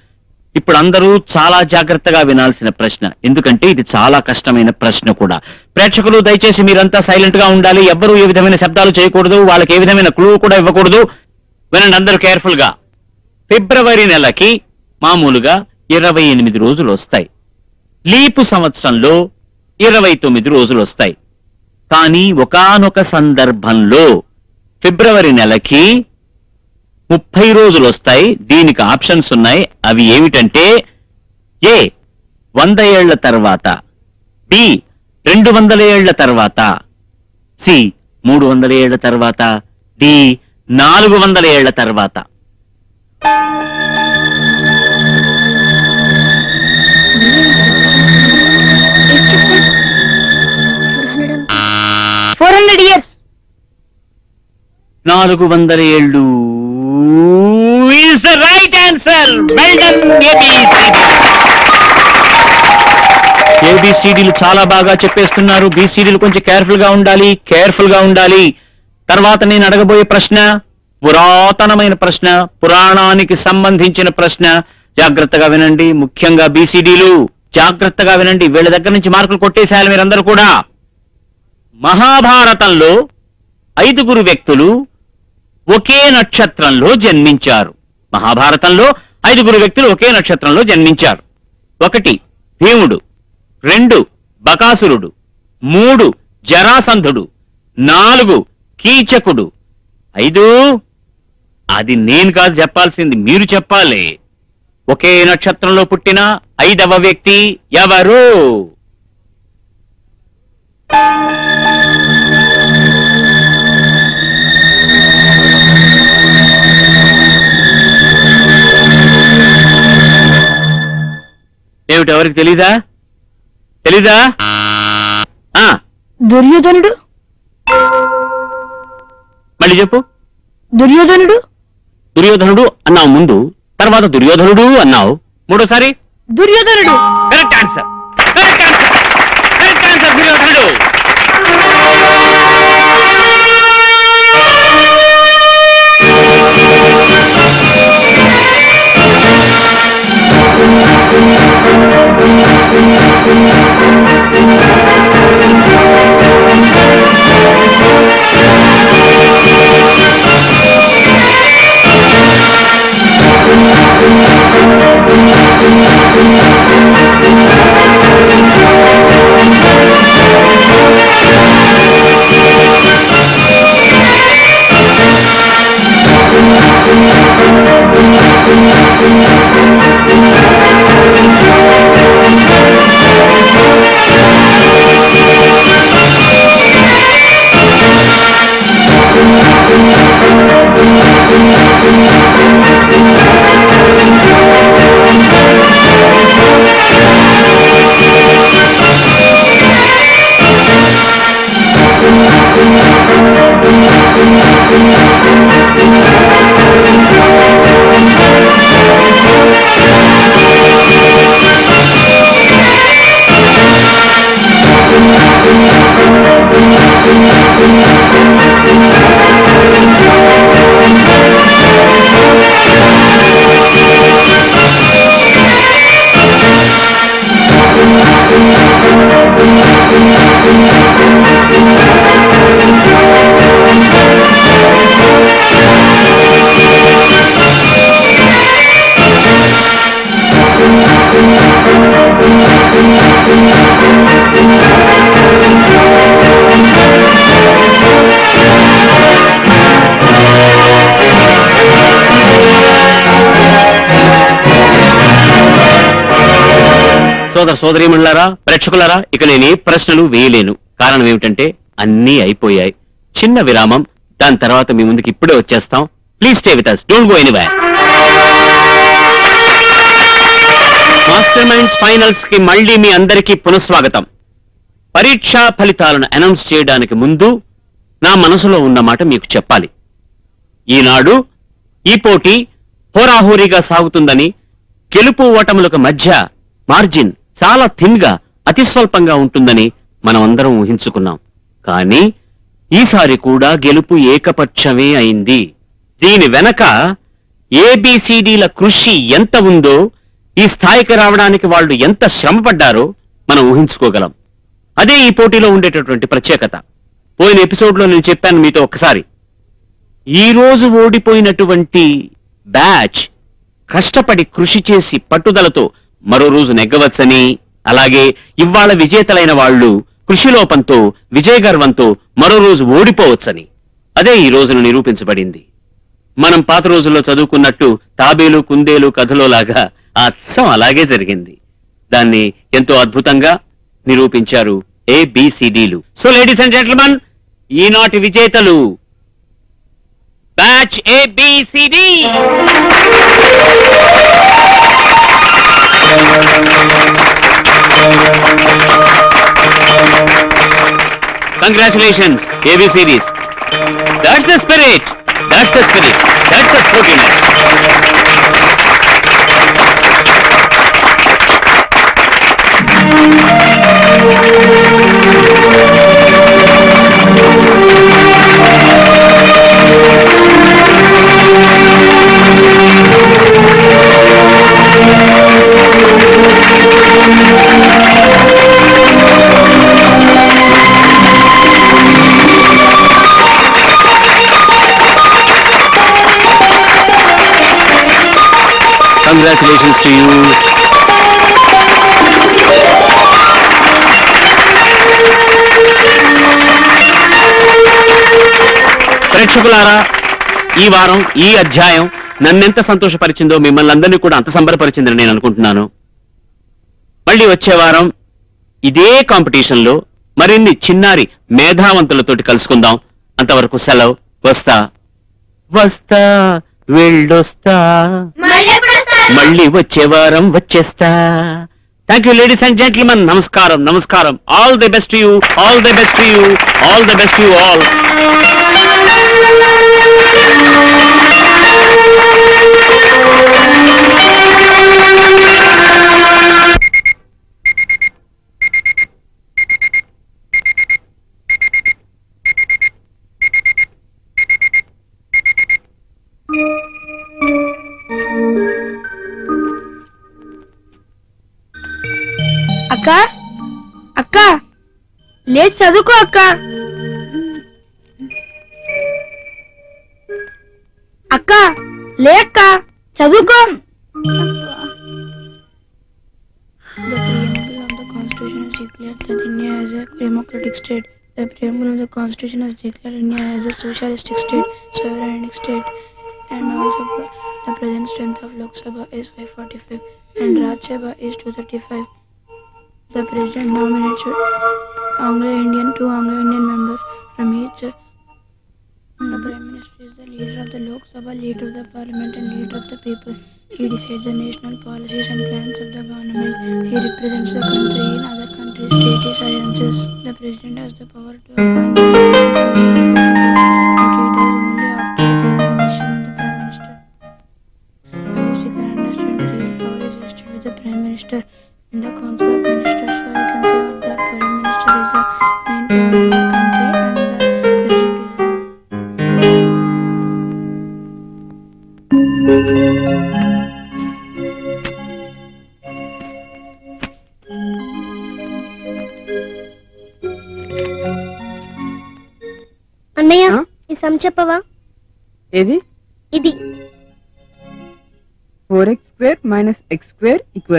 ఇప్పుడు అందరూ చాలా జాగ్రత్తగా వినాల్సిన ప్రశ్న, ఎందుకంటే ఇది చాలా కష్టమైన ప్రశ్న కూడా. ప్రేక్షకులు దయచేసి మీరంతా సైలెంట్ గా ఉండాలి. ఎవ్వరూ ఏ విధమైన శబ్దాలు చేయకూడదు, వాళ్ళకి ఏ విధమైన క్లూ కూడా ఇవ్వకూడదు. వినండి అందరూ కేర్ఫుల్ గా. ఫిబ్రవరి నెలకి మామూలుగా 28 రోజులు వస్తాయి. లీపు సంవత్సరంలో 29 రోజులు వస్తాయి. కానీ ఒకానొక సందర్భంలో ఫిబ్రవరి నెలకి 30 రోజులు వస్తాయి. దీనికి ఆప్షన్స్ ఉన్నాయి. అవి ఏమిటంటే ఏ 100 ఏళ్ల తర్వాత, బి 200 ఏళ్ల తర్వాత, సి 300 ఏళ్ల తర్వాత, డి 400 ఏళ్ల తర్వాత. years. 400 ఏళ్ళు is the right answer. Well done, ABCDలు చాలా బాగా చెప్పేస్తున్నారు. BCDలు కొంచెం కేర్ఫుల్ గా ఉండాలి. తర్వాత నేను అడగబోయే ప్రశ్న పురాతనమైన ప్రశ్న, పురాణానికి సంబంధించిన ప్రశ్న. జాగ్రత్తగా వినండి, ముఖ్యంగా BCDలు జాగ్రత్తగా వినండి. వీళ్ళ దగ్గర నుంచి మార్కులు కొట్టేసేయాలి మీరందరూ కూడా. మహాభారతంలో 5 వ్యక్తులు ఒకే నక్షత్రంలో జన్మించారు. మహాభారతంలో 5 వ్యక్తులు ఒకే నక్షత్రంలో జన్మించారు. 1 భీముడు, 2 బకాసురుడు, 3 జరాసంధుడు, 4 కీచకుడు, 5 అది నేను కాదు చెప్పాల్సింది, మీరు చెప్పాలి. ఒకే నక్షత్రంలో పుట్టిన 5వ వ్యక్తి ఎవరు? ఏమిటి, ఎవరికి తెలీదా? దుర్యోధనుడు మళ్ళీ చెప్పు. దుర్యోధనుడు దుర్యోధనుడు అన్నావు ముందు, తర్వాత దుర్యోధనుడు అన్నావు, మూడోసారి దుర్యోధనుడు. Correct answer, correct answer, correct answer, దుర్యోధనుడు. సోదర సోదరీమణులారా, ప్రేక్షకులారా, ఇక నేను ఏ ప్రశ్నలు వేయలేను. కారణం ఏమిటంటే అన్నీ అయిపోయాయి. చిన్న విరామం, దాని తర్వాత మీ ముందుకు ఇప్పుడే వచ్చేస్తాం. Please stay with us, don't go anywhere. Master minds finals కి మళ్ళీ మీ అందరికీ పునఃస్వాగతం. పరీక్షా ఫలితాలను అనౌన్స్ చేయడానికి ముందు నా మనసులో ఉన్న మాట మీకు చెప్పాలి. ఈనాడు ఈ పోటీ హోరాహోరీగా సాగుతుందని, గెలుపు ఓటములకు మధ్య మార్జిన్ చాలా థిన్ గా, అతి స్వల్పంగా ఉంటుందని మనం అందరం ఊహించుకున్నాం. కానీ ఈసారి కూడా గెలుపు ఏకపక్షమే అయింది. దీని వెనక ఏబిసిడీల కృషి ఎంత ఉందో, ఈ స్థాయికి రావడానికి వాళ్ళు ఎంత శ్రమపడ్డారో మనం ఊహించుకోగలం. అదే ఈ పోటీలో ఉండేటటువంటి ప్రత్యేకత. పోయిన ఎపిసోడ్లో నేను చెప్పాను మీతో ఒక్కసారి, ఈ రోజు ఓడిపోయినటువంటి బ్యాచ్ కష్టపడి కృషి చేసి పట్టుదలతో మరో రోజు నెగ్గవచ్చని, అలాగే ఇవాళ విజేతలైన వాళ్ళు కృషిలోపంతో, విజయగర్వంతో మరో రోజు ఓడిపోవచ్చని. అదే ఈ రోజును నిరూపించబడింది. మనం పాత రోజుల్లో చదువుకున్నట్టు తాబేలు కుందేలు కథలో లాగా అచ్చం అలాగే జరిగింది. దాన్ని ఎంతో అద్భుతంగా నిరూపించారు ఏబిసిడీలు. సో లేడీస్ అండ్ జెంటిల్మెన్, ఈనాటి విజేతలు batch ABCD. Congratulations, ABCDs. That's the spirit. That's the spirit. That's the sportiness. Congratulations to you. ప్రేక్షకులారా, ఈ వారం ఈ అధ్యాయం నన్నెంత సంతోషపరిచిందో మిమ్మల్ని అందరినీ కూడా అంత సంబరపరిచిందని నేను అనుకుంటున్నాను. మళ్ళీ వచ్చే వారం ఇదే కాంపిటీషన్ లో మరిన్ని చిన్నారి మేధావంతులతోటి కలుసుకుందాం. అంతవరకు సెలవు. వస్తా వస్తా వెళ్ళొస్తా, మళ్ళీ వచ్చే వారం వచ్చేస్తా. Thank you ladies and gentlemen. నమస్కారం నమస్కారం. All the best you, all the best you, all the best you all. అక్క అక్క లేదు చదువుకో అక్క. అక్క లేక్క చదువుకో. The preamble of the Constitution has declared India as a socialistic state, sovereign state, and also the present strength of Lok Sabha is 545 and Rajya Sabha is 235. The President nominates two Anglo-Indian members from each. The Prime Minister is the leader of the Lok Sabha, leader of the Parliament, and leader of the people. He decides the national policies and plans of the government. He represents the country in other countries' treaty sciences. The President has the power to appoint, but he does only after the permission of the Prime Minister. As you can understand, the real power is vested with the Prime Minister in the Council of Ministers. So you can say what the Prime Minister is the main power of the country and the అన్నయ్య ఈ some చెప్పవా? ఏది? ఇది 4x² - x² =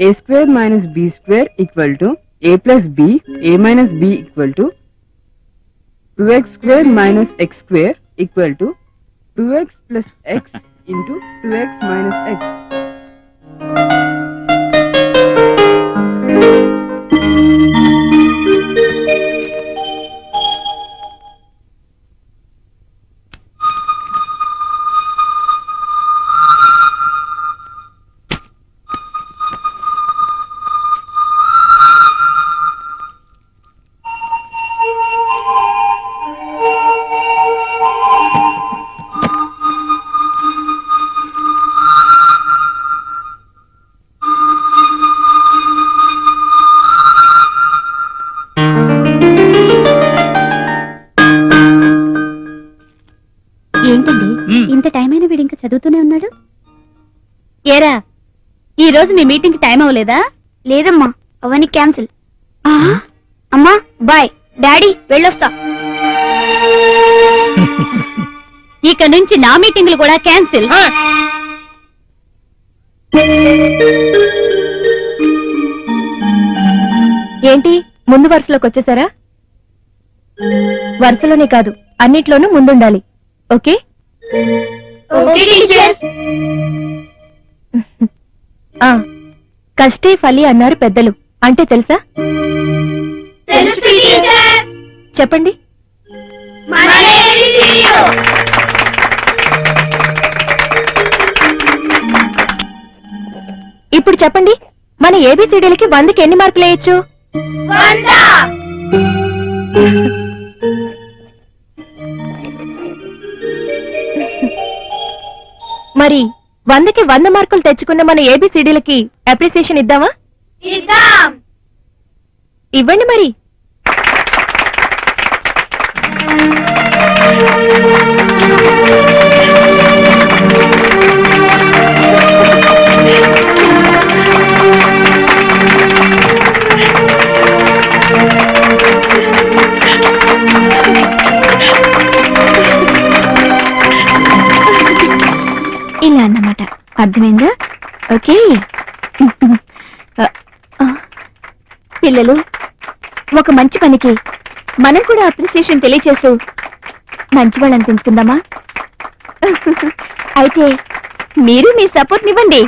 a² - b² = a + b, a - b = 2x² - x² = 2x + x × 2x - x. ఇంత time అయినా వీడు ఇంకా చదువుతూనే ఉన్నాడు. ఏరా, ఈ రోజు మీ మీటింగ్ టైం అవ్వలేదా? లేదమ్మా, అవన్నీ క్యాన్సిల్. అమ్మా బాయ్, డాడీ వెళ్ళొస్తా. ఇక నుంచి నా మీటింగ్లు కూడా క్యాన్సిల్. ఏంటి ముందు వరుసలోకి వచ్చేసారా? వరుసలోనే కాదు, అన్నిట్లోనూ ముందుండాలి. ఓకే? కష్టే ఫలి అన్నారు పెద్దలు. అంటే తెలుసా? చెప్పండి. ఇప్పుడు చెప్పండి, మన ఏబిసిడీలకి 100కి ఎన్ని మార్కులు వేయచ్చు? మరి 100కి 100 మార్కులు తెచ్చుకున్న మన ఏబిసిడీలకి అప్రిసియేషన్ ఇద్దామా? ఇవ్వండి మరి. ఇలా అన్నమాట, అర్థమైందా? ఓకే పిల్లలు, ఒక మంచి పనికి మనం కూడా అప్రిసియేషన్ తెలియచేస్తూ మంచి వాళ్ళు అనిపించుకుందామా? అయితే మీరు మీ సపోర్ట్ ఇవ్వండి.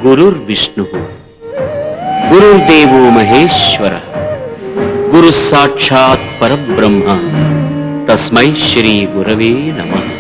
गुरुर्विष्णुः गुरुर्देवो महेश्वरः गुरुः साक्षात् परब्रह्म तस्मै श्री गुरवे नमः।